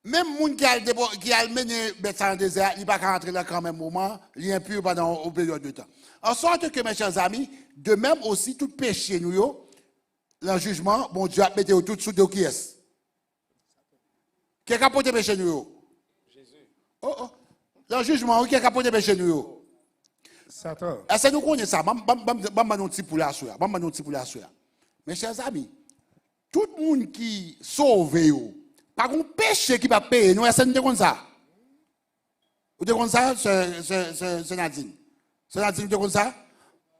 même les gens qui a mené dans le désert, il ne va pas rentrer là quand même moment, il est impur pendant une période de temps. En sorte que, mes chers amis, de même aussi, tout péché, nous, dans le jugement, bon Dieu a mis tout sous de qui est-ce? Qui a capoté péché, nous? Jésus. Oh. Dans le jugement, qui a capoté péché, nous? Satan. Est-ce que nous connaissons ça? Je vais mes chers amis, tout le monde qui sauve, pas un péché qui va payer, nous, est-ce que nous devons ça? Vous devez ça, c'est Nadine? C'est Nadine, vous devez ça?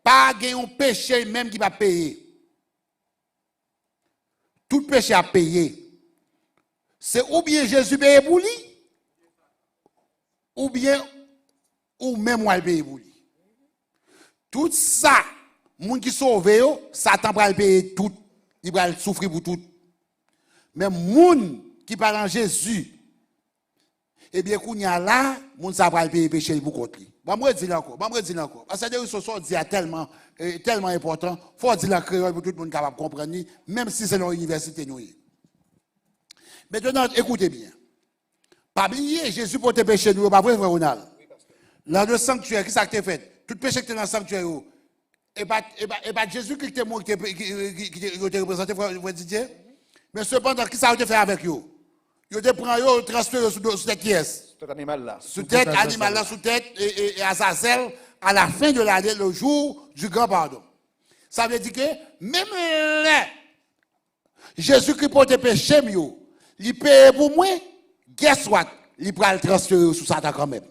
Pas un péché même qui va payer. Tout péché à payer. C'est ou bien Jésus paye pour lui, ou bien, ou même moi paye pour lui. Tout ça, les gens qui sauve, Satan va payer tout, il va souffrir pour tout. Mais les gens qui parlent en Jésus, eh bien, quand il y a là, les gens va payer péché pour contre lui. Je vais dire encore. Parce que ce soir, c'est tellement important. Il faut dire en créole pour tout le monde capable de comprendre, même si c'est dans l'université. Maintenant, écoutez bien. Pas oublier, Jésus pour te pécher nous, pas vrai, frère Ronald? Dans le sanctuaire, qui ça que tu fait? Tout péché que tu es dans le sanctuaire, et pas Jésus qui te représenté, frère Didier? Mais cependant, qui ça a fait avec vous? Vous te prend, vous transférez sur tête qui est? Cet animal là. Sous tête, animal là, sous tête, et Azazel, à la fin de l'année, le jour du grand pardon. Ça veut dire que, même là, Jésus qui porte péché, il paye pour moi, guess what? Il peut le transférer sous Satan quand même.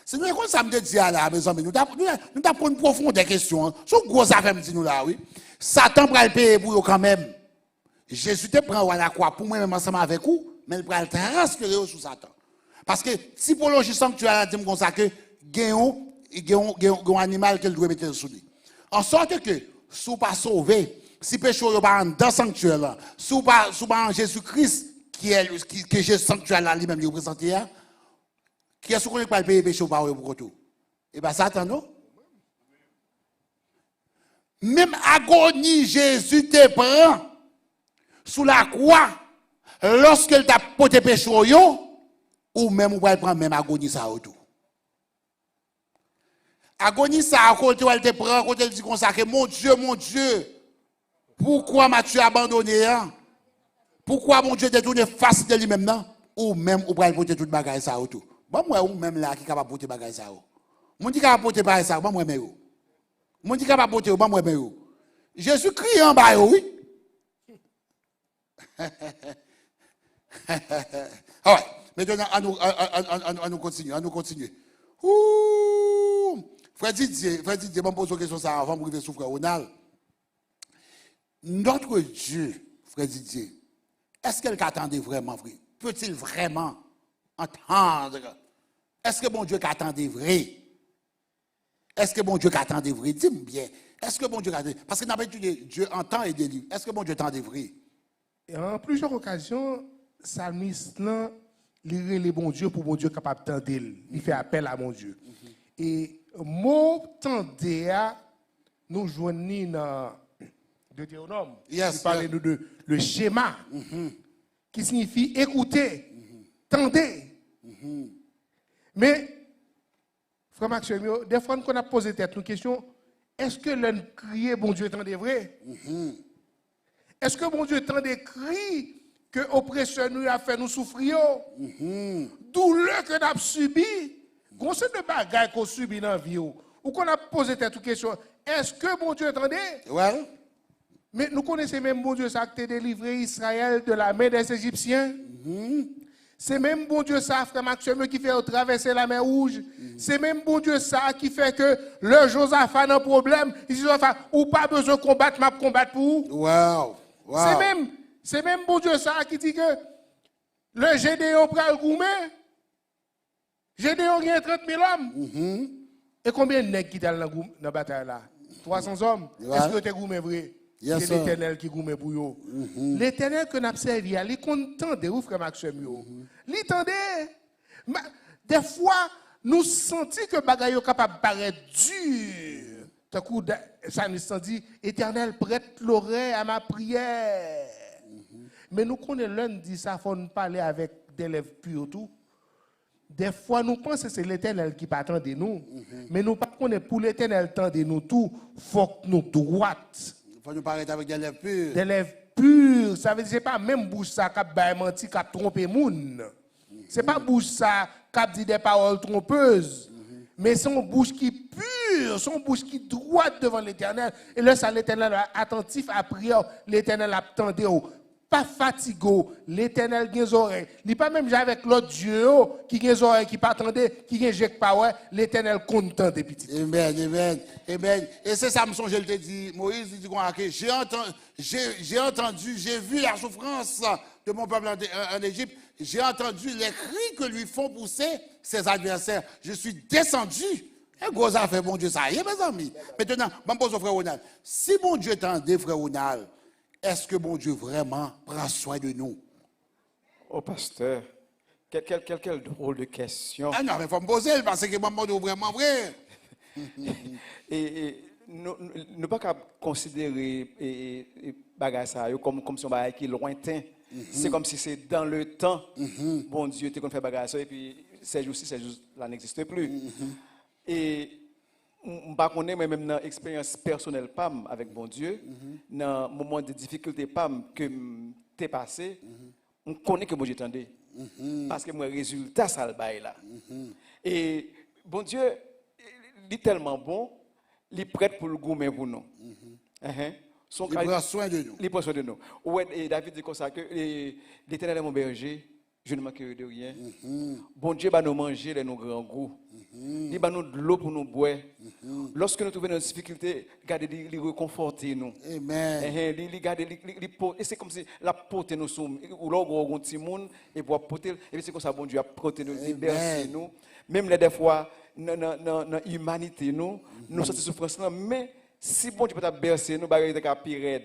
C'est nous comme ça me dit là, mes amis, nous avons une profonde question. C'est une grosse affaire, me dit nous là, oui. Satan peut le payer pour vous quand même. Jésus te prend à la croix pour moi, même ensemble avec vous, mais il peut le transférer sous Satan. Parce que typologie sanctuaire, dit comme ça que un animal qu'elle doit mettre sous lui. En sorte que, si vous pas sauvé, si péché n'est pas dans le sanctuaire, si vous pas en Jésus-Christ, que Jésus sanctuaire là lui-même représenté, qui est-ce qu'on ne peut pas payer péché par pour tout? Et bien, Satan, non? Même agonie, Jésus te prend sous la croix, lorsqu'il t'a porté péché, ou même on va prendre même agonie ça autour. Agonie ça, quand elle te prend, quand elle dit comme ça, que mon Dieu, pourquoi m'as-tu abandonné? Hein? Pourquoi mon Dieu t'a tourné face de lui-même, non? Ou même on va porter toute bagaille ça autour. Bon, moi, ou même là, qui est capable de porter bagaille ça. Mon dit capable de porter bagaille ça, bon, moi, mais mon dit capable de porter, bon, moi, mais Jésus crie en bas, oui. Ah ouais, maintenant, à nous continuer. Ouh! Frère Didier, je pose une question ça avant de arriver sur Frère Ronald. Notre Dieu, Frère Didier, est-ce qu'elle attendait vraiment vrai? Peut-il vraiment entendre? Est-ce que bon Dieu attendait vrai? Est-ce que bon Dieu attendait vrai? Dis-moi bien. Est-ce que bon Dieu attendait? Parce que n'a pas étudié Dieu entend et délivre. Est-ce que bon Dieu attendait vrai? Et en plusieurs occasions, Salmiste là, il les bon Dieu pour bon Dieu capable d'entendre. Il fait appel à mon Dieu. Et mot tendez nous joignons dans Deutéronome. Yes, il parle de le schéma qui signifie écouter, tendez. Mais frère Maxime, des fois qu'on a posé tête une question, est-ce que l'on crie bon Dieu tendez vrai? Est-ce que bon Dieu tendez cri que oppresseur nous a fait nous souffrir? Douleur que nous avons subi? Grosse de bagaille qu'on subit dans la vie ou qu'on a posé cette question, est-ce que bon Dieu attendait? Ouais. Mais nous connaissons même bon Dieu ça qui a délivré Israël de la main des Égyptiens. C'est même bon Dieu ça, frère Maxime, qui fait traverser la mer Rouge. C'est même bon Dieu ça qui fait que le Josaphat a un problème. Il dit Josaphat, ou pas besoin de combattre, m'a combattre pour vous. Wow. C'est même bon Dieu ça qui dit que le Gédéon prend le gourmet. Gédéon a 30 000 hommes. Et combien de nègres qui étaient dans la bataille là? 300 hommes. Est-ce que tu es gourmet vrai? C'est l'Éternel qui gourmet pour eux. L'Éternel que nous avons servi, il est content de vous, frère Maxime. Il attendait. Des fois, nous sentons que le bagage est capable de paraître dur. D'un coup, ça nous dit, Éternel, prête l'oreille à ma prière. Mais nous connaissons l'un dit ça, il faut nous parler avec des lèvres pures tout. Des fois, nous pensons que c'est l'Éternel qui attend de nous. Mais nous ne connaissons pas pour l'Éternel attend de nous tout. Il faut que nous droites. Il faut nous parler avec des lèvres pures. Des lèvres pures. Ça veut dire que ce n'est pas même bouche ça qui a menti, qui a trompé les gens. Ce n'est pas bouche ça qui a dit des paroles trompeuses. Mais son bouche qui est pure, son bouche qui est droite devant l'Éternel. Et là, ça l'Éternel est attentif à prier. L'Éternel attendait. Pas fatigué, l'Éternel a des oreilles. Il n'est pas même avec l'autre Dieu qui a des oreilles, qui pas attendait, qui a des pas l'Éternel content des petits. Amen. Et c'est ça, je te dis, Moïse dit j'ai entendu, j'ai vu la souffrance de mon peuple en Égypte, j'ai entendu les cris que lui font pousser ses adversaires. Je suis descendu. Et gros affaire, bon Dieu, ça y est, mes amis. Maintenant, je me pose au frère Ronald. Si bon Dieu t'entendait, frère Ronald, est-ce que bon Dieu vraiment prend soin de nous? Oh, pasteur, quelle drôle de question. Ah non, mais il faut me poser, parce que moi, je vraiment vrai. Et ne pas considérer ça comme si on va qui est lointain. C'est comme si c'est dans le temps. Bon Dieu, tu as fait bagage ça, et puis ces jours-ci, là n'existe plus. Et je ne sais pas même dans l'expérience personnelle PAM avec bon Dieu, dans le moment de difficulté PAM que tu es passé, on connaît que bon Dieu t'entendait. Parce que mon résultat, ça le bail là. Et bon Dieu, il est tellement bon, il est prêt pour le gourmet pour nous. Il prend soin de nous. Il prend soin de nous. Ouais, et David dit comme ça que l'Éternel est mon berger, je ne manquerai de rien. Bon Dieu va nous manger les nos grands goûts. Il va nous de l'eau pour nous boire. Lorsque nous trouvons nos difficultés, regardez, il réconforte nous. Amen. Et c'est comme si la porte nous sommes, ou là, on a un petit monde, et pour porter, et c'est comme ça, bon Dieu a porté nous, libéré nous. Même des fois, dans l'humanité, nous sommes souffrance, mais si bon Dieu peut bercer nous, il y a pire.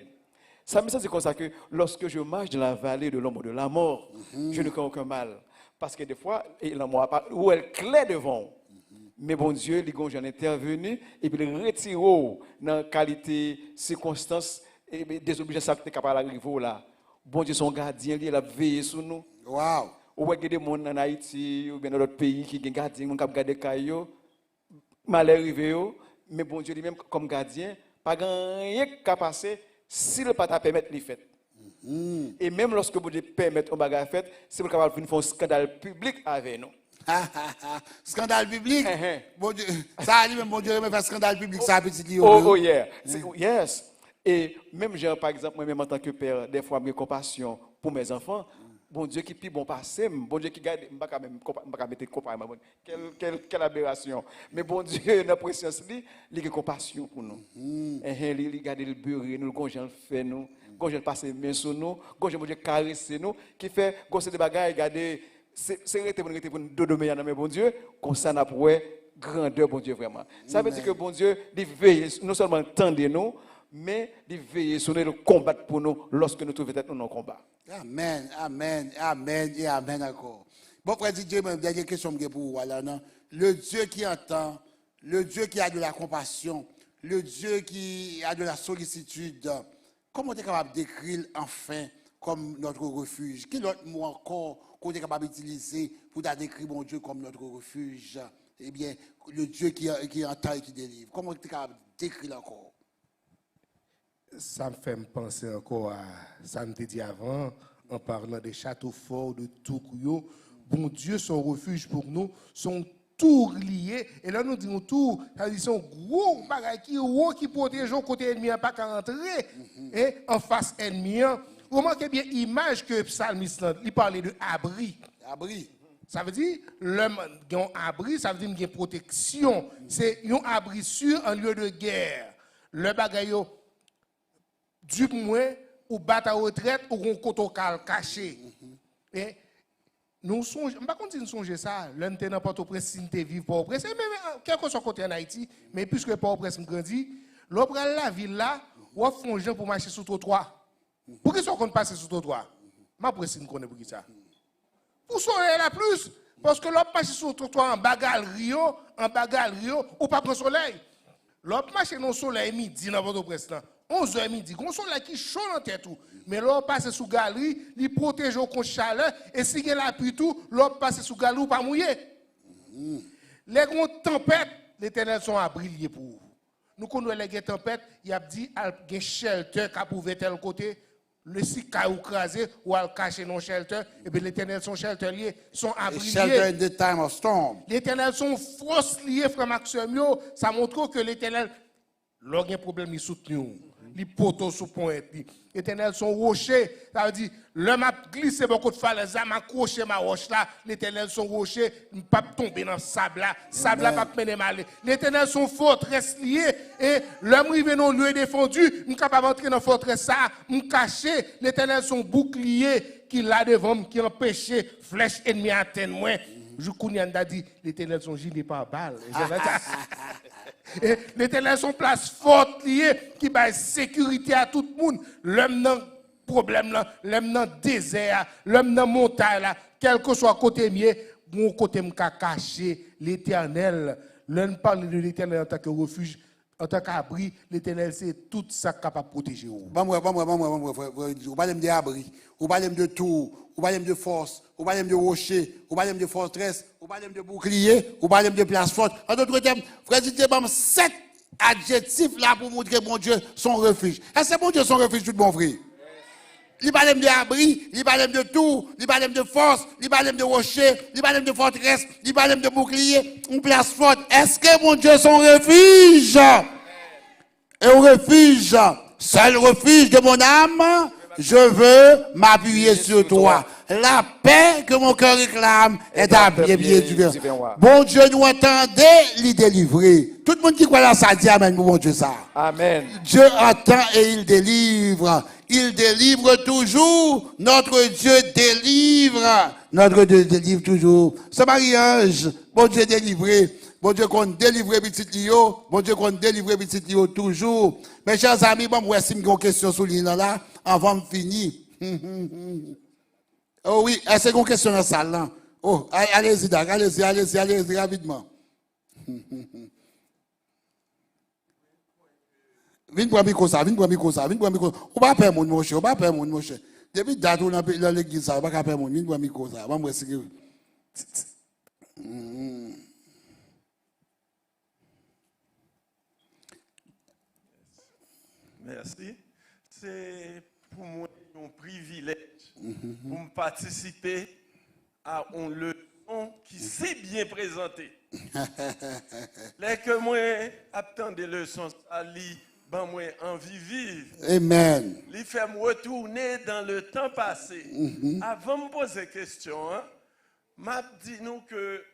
Ça me semble comme ça que lorsque je marche dans la vallée de l'ombre de la mort, je ne crains aucun mal. Parce que des fois, la mort où elle claire devant. Mais bon Dieu, les gens ont intervenu et puis les retire dans la qualité, circonstances et désobéissance qui est capable d'arriver là. Bon Dieu, son gardien, il a veillé sur nous. Wow. Ou il y a des gens en Haïti ou bien dans d'autres pays qui ont gardien, qui ont gardé caillou, mal arrivé, mais bon Dieu lui-même comme gardien, pas rien qu'à passer s'il ne peut pas permettre les fêtes. Et même lorsque vous permettez un bagage fait, c'est pour capable de faire un scandale public avec nous. Scandale public. Bon Dieu, ça arrive même bon Dieu me fait scandale public ça petit Lio. Oh yeah. Yes. Et même j'ai par exemple moi-même en tant que père, des fois j'ai compassion pour mes enfants. Bon Dieu qui puis bon passé, bon Dieu qui garde pas même pas mettre compassion. Quelle aberration. Mais bon Dieu dans présence lui, il a compassion pour nous. Il garde le beurre nous, quand j'en fait nous, quand j'en passe main sur nous, quand j'en Dieu caresser nous qui fait gosser des bagages regarder c'est arrêter pour nous dodomer dans bon Dieu, comme ça n'a pour grandeur bon Dieu vraiment. Ça veut dire que bon Dieu il veille non seulement entendre nous mais il veille sur nous, combattre pour nous lorsque nous trouvons être dans nos combats. Amen, amen, amen et amen encore. Bon, frère Didier, ma dernière question pour vous. Voilà, non? Le Dieu qui entend, le Dieu qui a de la compassion, le Dieu qui a de la sollicitude, comment tu es capable d'écrire enfin comme notre refuge? Quel autre mot encore qu'on est capable d'utiliser pour décrire mon Dieu comme notre refuge? Eh bien, le Dieu qui entend et qui délivre. Comment tu es capable d'écrire encore? Ça me fait penser encore à ça me dit avant, en parlant des châteaux forts, de tout couillot. Bon Dieu, son refuge pour nous, sont tout liés. Et là, nous disons tout, ça dit son gros bagage qui protège au côté ennemi, pas qu'à rentrer, et en face ennemi. Remarquez bien l'image que le psalmiste, il parlait de abri. Abri. Ça veut dire, l'homme qui a un abri, ça veut dire qu'il y a une protection. C'est un abri sûr en lieu de guerre. Le bagage, du moins, ou battre à retraite, ou un coton caché. Et nous songeons, je ne sais pas si nous songeons ça, l'un de Port-au-Prince, si nous vivons Port-au-Prince, même quel que soit côté en Haïti, mais puisque Port-au-Prince me grandit, l'autre la ville là, ou font gens pour marcher sur le trottoir. Pour qu'ils soient passer sur le trottoir? Ma précise ne connaît pas qui ça. Pour soleil là plus, parce que l'autre marche sur le trottoir en bagarre Rio, ou pas prendre soleil. L'autre marche dans le soleil midi dans Port-au-Prince. 11h midi, on soleil qui chaud en tête tout. Mais l'autre passe sous galerie, il protège au contre chaleur et si il a pluie tout, l'autre passe sous galerie ou pas mouillé. Les grandes tempêtes, l'Éternel sont abriés pour vous. Nous connaissons les tempêtes, il a dit qu'il y a un shelter qui a prouvé tel côté, le si ou crasé ou al caché dans shelter et puis l'Éternel sont shelter liés, sont abriés. Shelter in the time of storm. L'Éternel sont force liés frère Maxime, ça montre que l'Éternel lorsqu'il y a un problème il soutient. Les poteaux sous pointe. L'Éternel son rocher. Ça veut dire, l'homme a glissé beaucoup de falaises, m'a accroché ma roche là. L'Éternel son rocher, ne pas tomber dans le sable là. Sable là, pas mener mal. L'Éternel son forteresse liée. Et l'homme rive dans lieu défendu, ne capable d'entrer dans la forteresse ça, me cacher. L'Éternel son bouclier qui l'a devant, qui empêche flèche ennemie à atteindre moi. Je connais dit, l'Éternel son gilet par balle. L'Éternel son place forte liée qui va sécurité à tout le monde. L'homme dans problème là, l'homme dans désert, l'homme dans montagne là, quel que soit côté mieux, mon côté m'ka caché l'Éternel. L'homme parle de l'Éternel en tant que refuge, en tant qu'abri, l'Éternel c'est tout ça capable de protéger. Vous parlez de abri, vous parlez de tour, vous parlez de force, vous parlez de rocher, vous parlez de forteresse, vous parlez de bouclier, vous parlez de place forte. En d'autres termes, frère, c'est 7 adjectifs là pour montrer mon Dieu son refuge. Est-ce que mon Dieu son refuge, tout bon frère? Il parle de abri, il parle de tour, il parle de force, il parle de rocher, il parle de forteresse, il parle de bouclier, une place forte. Est-ce que mon Dieu son refuge? Et au refuge, seul refuge de mon âme, je veux m'appuyer sur toi. La paix que mon cœur réclame est à bien du cœur. Bon Dieu nous entendait, l'y délivrer. Tout le monde qui croit là, ça dit amen, mon Dieu ça. Amen. Dieu entend et il délivre. Il délivre toujours. Notre Dieu délivre. Notre Dieu délivre toujours. Ce mariage, bon Dieu délivré. Bon Dieu qu'on délivre petit Lio, bon Dieu qu'on délivre petit Lio toujours. Mes chers amis, bon, moi, si j'ai une question sur l'île là, avant de finir. Oh oui, est-ce qu'il y a une question dans la salle là? Oh, allez-y, allez-y, rapidement. Viens pour micro ça. On va pas mon cher, mon cher. Depuis date où dans l'église ça, on va pas perdre mon, viens pour micro ça. Va me rester. Merci. C'est pour moi un privilège pour me participer à une leçon qui s'est bien présentée. Là que moi attends des leçons, ça lit ben moi envie vivre. Amen. Il fait me retourner dans le temps passé. Avant de me poser la question, m'a dit nous que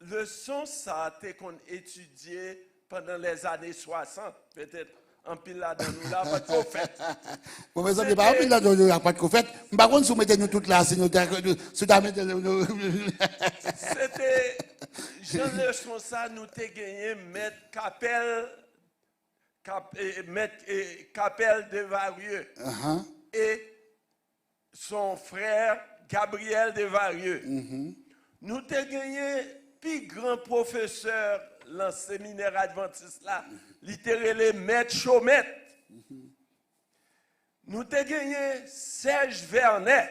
leçon ça a été qu'on étudiait pendant les années 60, peut-être. En pile là dans nous là, pas de prophète. Bon, mais ça n'est pas en pile là dans nous là, pas de prophète. Par contre, si vous mettez nous toutes là, si nous C'était, Jean leçon ça, nous t'ai gagné maître Capel de Varieux et son frère Gabriel de Varieux. Nous t'ai gagné plus grand professeur dans le séminaire adventiste là, littéralement maître Chaumette. Nous t'ai gagné Serge Vernet.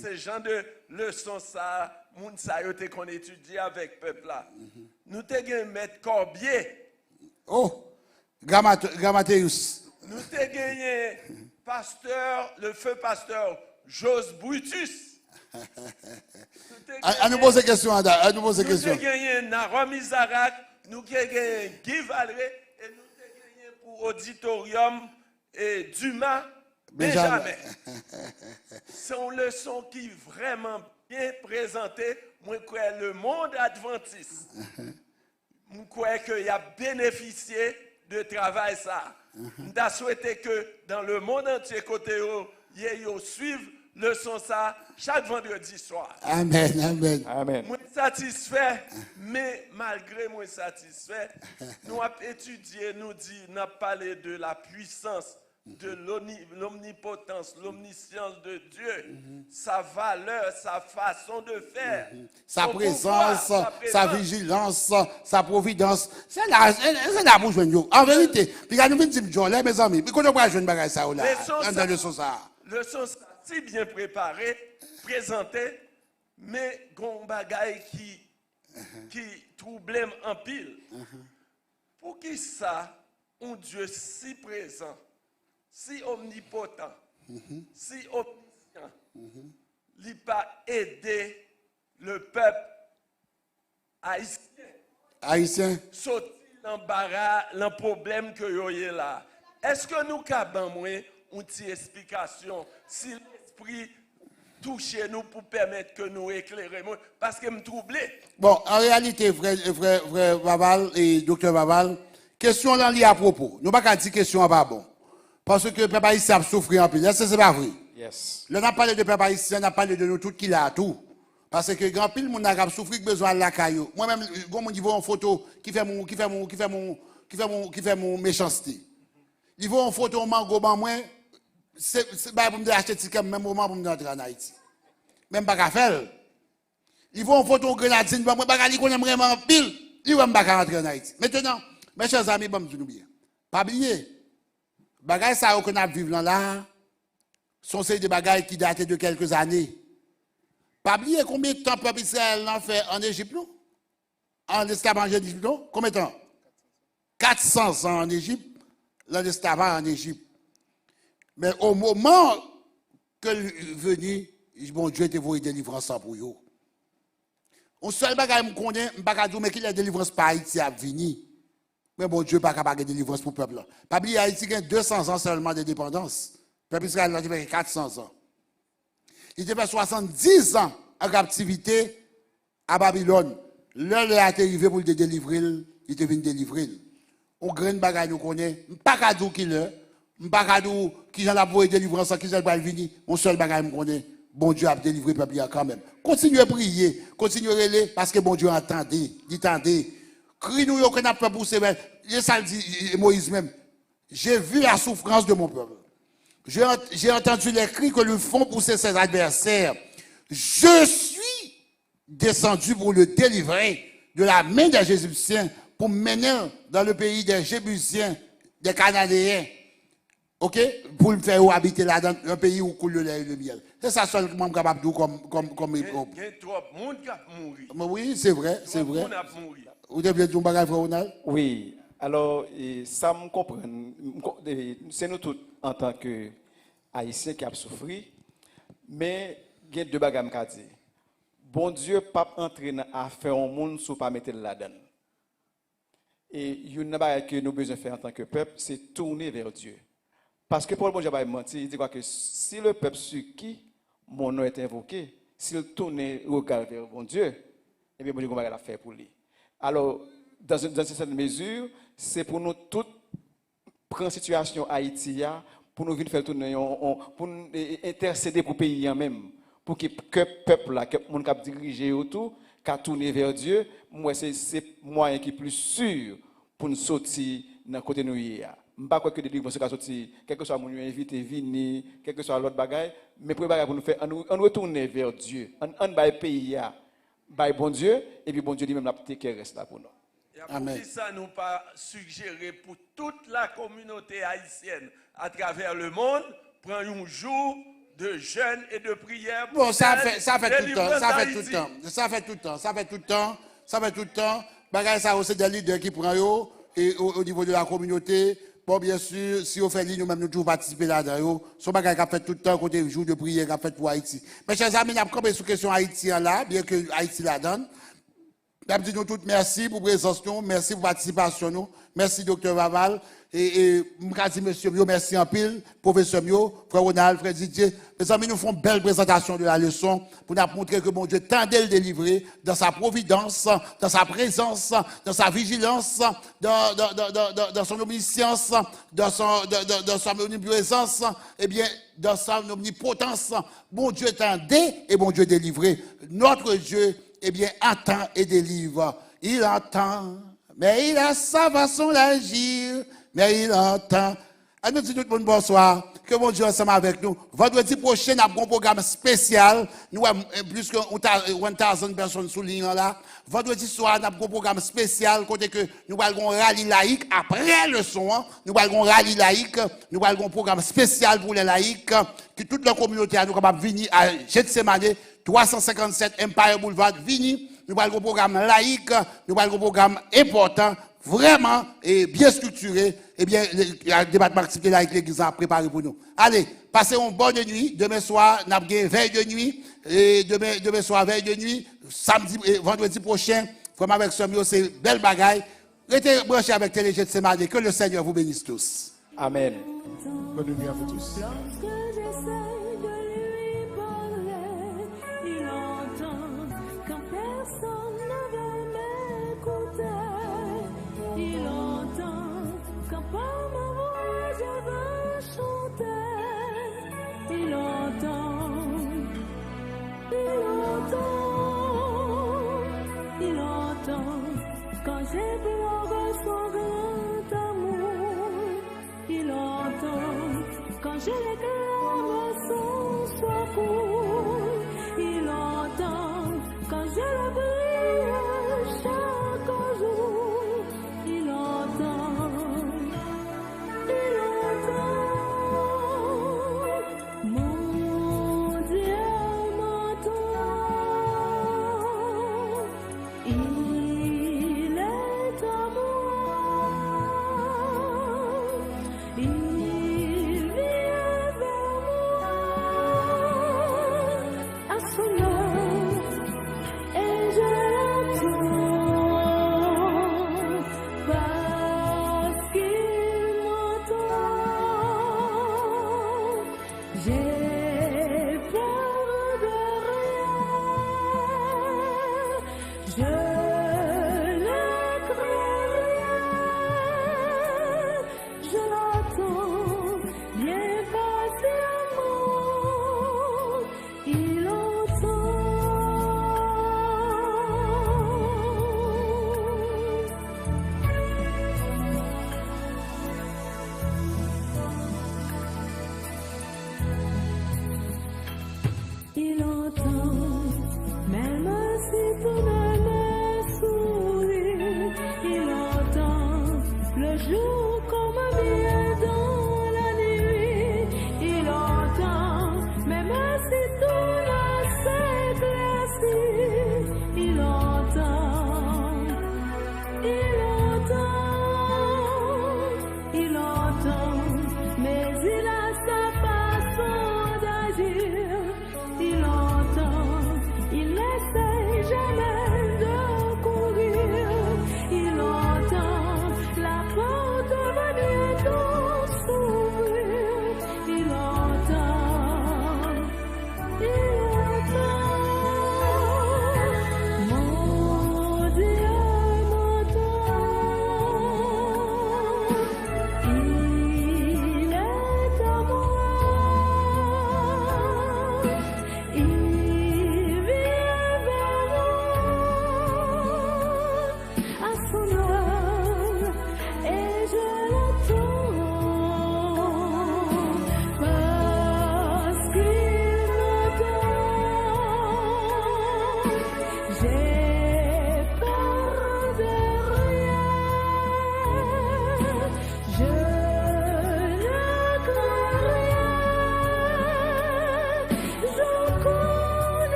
C'est genre de leçon ça, moun sa yo te qu'on étudie avec peuple là. Nous t'ai gagné maître Corbier. Oh, Grammateus. Nous t'ai gagné pasteur, le feu pasteur Jos Brutus. À nous poser question, à nous poser question. Nous avons gagné Naron Misarak, nous avons gagné Guy Valré et nous avons gagné pour Auditorium et Dumas Benjamin. C'est une leçon qui est vraiment bien présentée. Moi, je crois que le monde adventiste, je crois qu'il a bénéficié de travail ça. Je souhaité que dans le monde entier, côté ils suivent leçon ça chaque vendredi soir. Amen, amen. Amen. Moi satisfait, mais malgré moi satisfait, nous avons étudié, nous avons parlé de la puissance, de l'omnipotence, l'omniscience de Dieu, sa valeur, sa façon de faire, sa son présence, pouvoir, sa vigilance, sa providence. C'est là pour joindre. En vérité, puis quand nous venons dire, là, mes amis, puis quand on va joindre bagage ça là, dans le sens ça. Le sens si bien préparé, présenté, mais gon bagay qui trouble en pile. Pour qui ça, un Dieu si présent, si omnipotent, si omniscient, il pas aider le peuple haïtien. Sortir l'embarras, le problème que yo y là. Est-ce que nous avons une petite explication si l'esprit touche nous pour permettre que nous éclairions? Parce que me troublé. Bon, en réalité, frère Baval et docteur Baval, question là liée à propos. Nous ne pouvons pas dire question à pas bon. Parce que le peuple haïtien a souffert en plus. Est-ce que c'est pas vrai? Yes. Là, on a parlé de peuple haïtien, on a parlé de nous tous qui l'a tout. Parce que grand pile moun a souffrir besoin de la caillou. Moi-même, quand on voit une photo qui fait mon méchanceté. Il voit une photo en mango ban moi, c'est pas pour me acheter ticket même moment pour me rentrer en Haïti. Même pas qu'à faire. Il voit une photo en grenadine ban moi pas li connaît vraiment pile, il va pas rentrer en Haïti. Maintenant, mes chers amis, bon nous bien. Pas oublier. Bagay ça qu'on a vivre là, sont ces des bagailles qui datent de quelques années. Pas oublier combien de temps le peuple Israël l'a fait en Égypte, non? En esclavage en Égypte, non? Combien de temps? 400 ans en Égypte, l'esclavage en Égypte. Mais au moment que venu, bon Dieu te voulu délivrance pour eux. On seul bagaille me connaît, je ne sais pas dire qu'il y a délivrance par Haïti à venir. Mais bon Dieu pas capable de délivrance pour le peuple. Pas oublier Haïti a 200 ans seulement de dépendance. Le peuple Israël a fait 400 ans. Il a fait 70 ans en captivité à Babylone. L'heure est arrivé pour le délivrer, il est venu délivrer. On grain bagaille nous connaît, pas cadeau qui le, pas cadeau qui j'en a pour délivrance qui j'en va venir, on seul bagaille me connaît. bon Dieu a délivré le peuple quand même. Continuez à prier, continuez à relayer, parce que bon Dieu entendez, attendez. Crie-nous qu'on a fait pousser, et ça le dit Moïse même. J'ai vu la souffrance de mon peuple. J'ai entendu les cris que lui font pousser ses adversaires. Je suis descendu pour le délivrer de la main des Égyptiens, pour mener dans le pays des Jébusiens, des Cananéens. OK? Pour me faire habiter là dans un pays où coule le lait et le miel. C'est ça seulement que je suis capable de dire comme Il y a trop de monde qui a mouru. Oui, c'est vrai, c'est vrai. Tout le monde a mouru. Vous devez dire un bagage, frère Ronald? Oui, alors ça me comprend. C'est nous tous en tant que Haïtiens qui avons souffert, mais il y a deux bagages à dire. Bon Dieu, pas entrer dans l'affaire au monde si pas mettre là-dedans. Et il y a une chose que nous avons besoin de faire en tant que peuple, c'est tourner vers Dieu. Parce que pour le bon Dieu, il menti, il dit que si le peuple sur qui mon nom est invoqué, s'il tourne le regard vers bon Dieu, eh bien, bon Dieu va faire pour lui. Alors, dans une certaine mesure, c'est pour nous toutes prendre la situation Haïti pour nous venir faire tourner, pour nous intercéder pour le pays même, pour que le peuple, que le monde qui a dirigé autour, qui a tourné vers Dieu, moi, c'est moyen qui est plus sûr pour nous sortir dans le côté de nous. Je ne sais pas que des livres vont sortir, quel que soit mon invité, venir, quel que soit l'autre bagaille, mais pour nous faire, on retourner vers Dieu, on va pays, bon Dieu, et puis bon Dieu lui-même, la petite qui reste là pour nous. Amen. Si ça nous pas suggéré pour toute la communauté haïtienne à travers le monde, prendre un jour de jeûne et de prière. Bon, ça fait tout le temps, ça fait tout le temps. Bagay ça c'est des leaders qui prennent et au niveau de la communauté. Bon, bien sûr, si on fait ligne, nous-mêmes, nous toujours participer là-dedans. Son bagage qui a fait tout le temps, côté jour de prière, qui a fait pour Haïti. Mes chers amis, nous avons campé sur la question Haïti là, bien que Haïti la donne. Nous disons toutes merci pour la présence, merci pour la participation, merci Dr. Vaval, et monsieur Mio, merci en pile, professeur Mio, frère Ronald, frère Didier. Les amis nous font une belle présentation de la leçon pour nous montrer que mon Dieu tendait le délivrer dans sa providence, dans sa présence, dans sa vigilance, dans son omniscience, dans son omniprésence, et bien, dans son omnipotence. Mon Dieu tendait et mon Dieu délivré. Notre Dieu, eh bien, attend et délivre. Il entend, mais il a sa façon d'agir, mais il entend. À nous dit tout le monde bonsoir, que mon Dieu ensemble avec nous. Vendredi prochain, nous avons un programme spécial. Nous avons plus que 1000 personnes sous ligne là. Vendredi soir, nous avons un programme spécial, côté que nous allons rallye laïque. Après le son, nous allons rallye laïque. Nous allons un programme spécial pour les laïcs, que toute la communauté a nous capable de venir à Gethsemane, 357 Empire Boulevard, Vini. Nous avons un programme laïque, nous avons un programme important, vraiment et bien structuré. Eh bien, le débat de laïque, l'Église a préparé pour nous. Allez, passez une bonne nuit. Demain soir, nous avons une veille de nuit. Et demain soir, veille de nuit. Samedi, vendredi prochain, vraiment avec ce mieux, c'est belle bagaille. Restez branchés avec Télé Gethsemane. Que le Seigneur vous bénisse tous. Amen. Bonne nuit à vous tous. Quand j'ai pleuré son grand amour, il entend. Quand j'ai les larmes sans soif.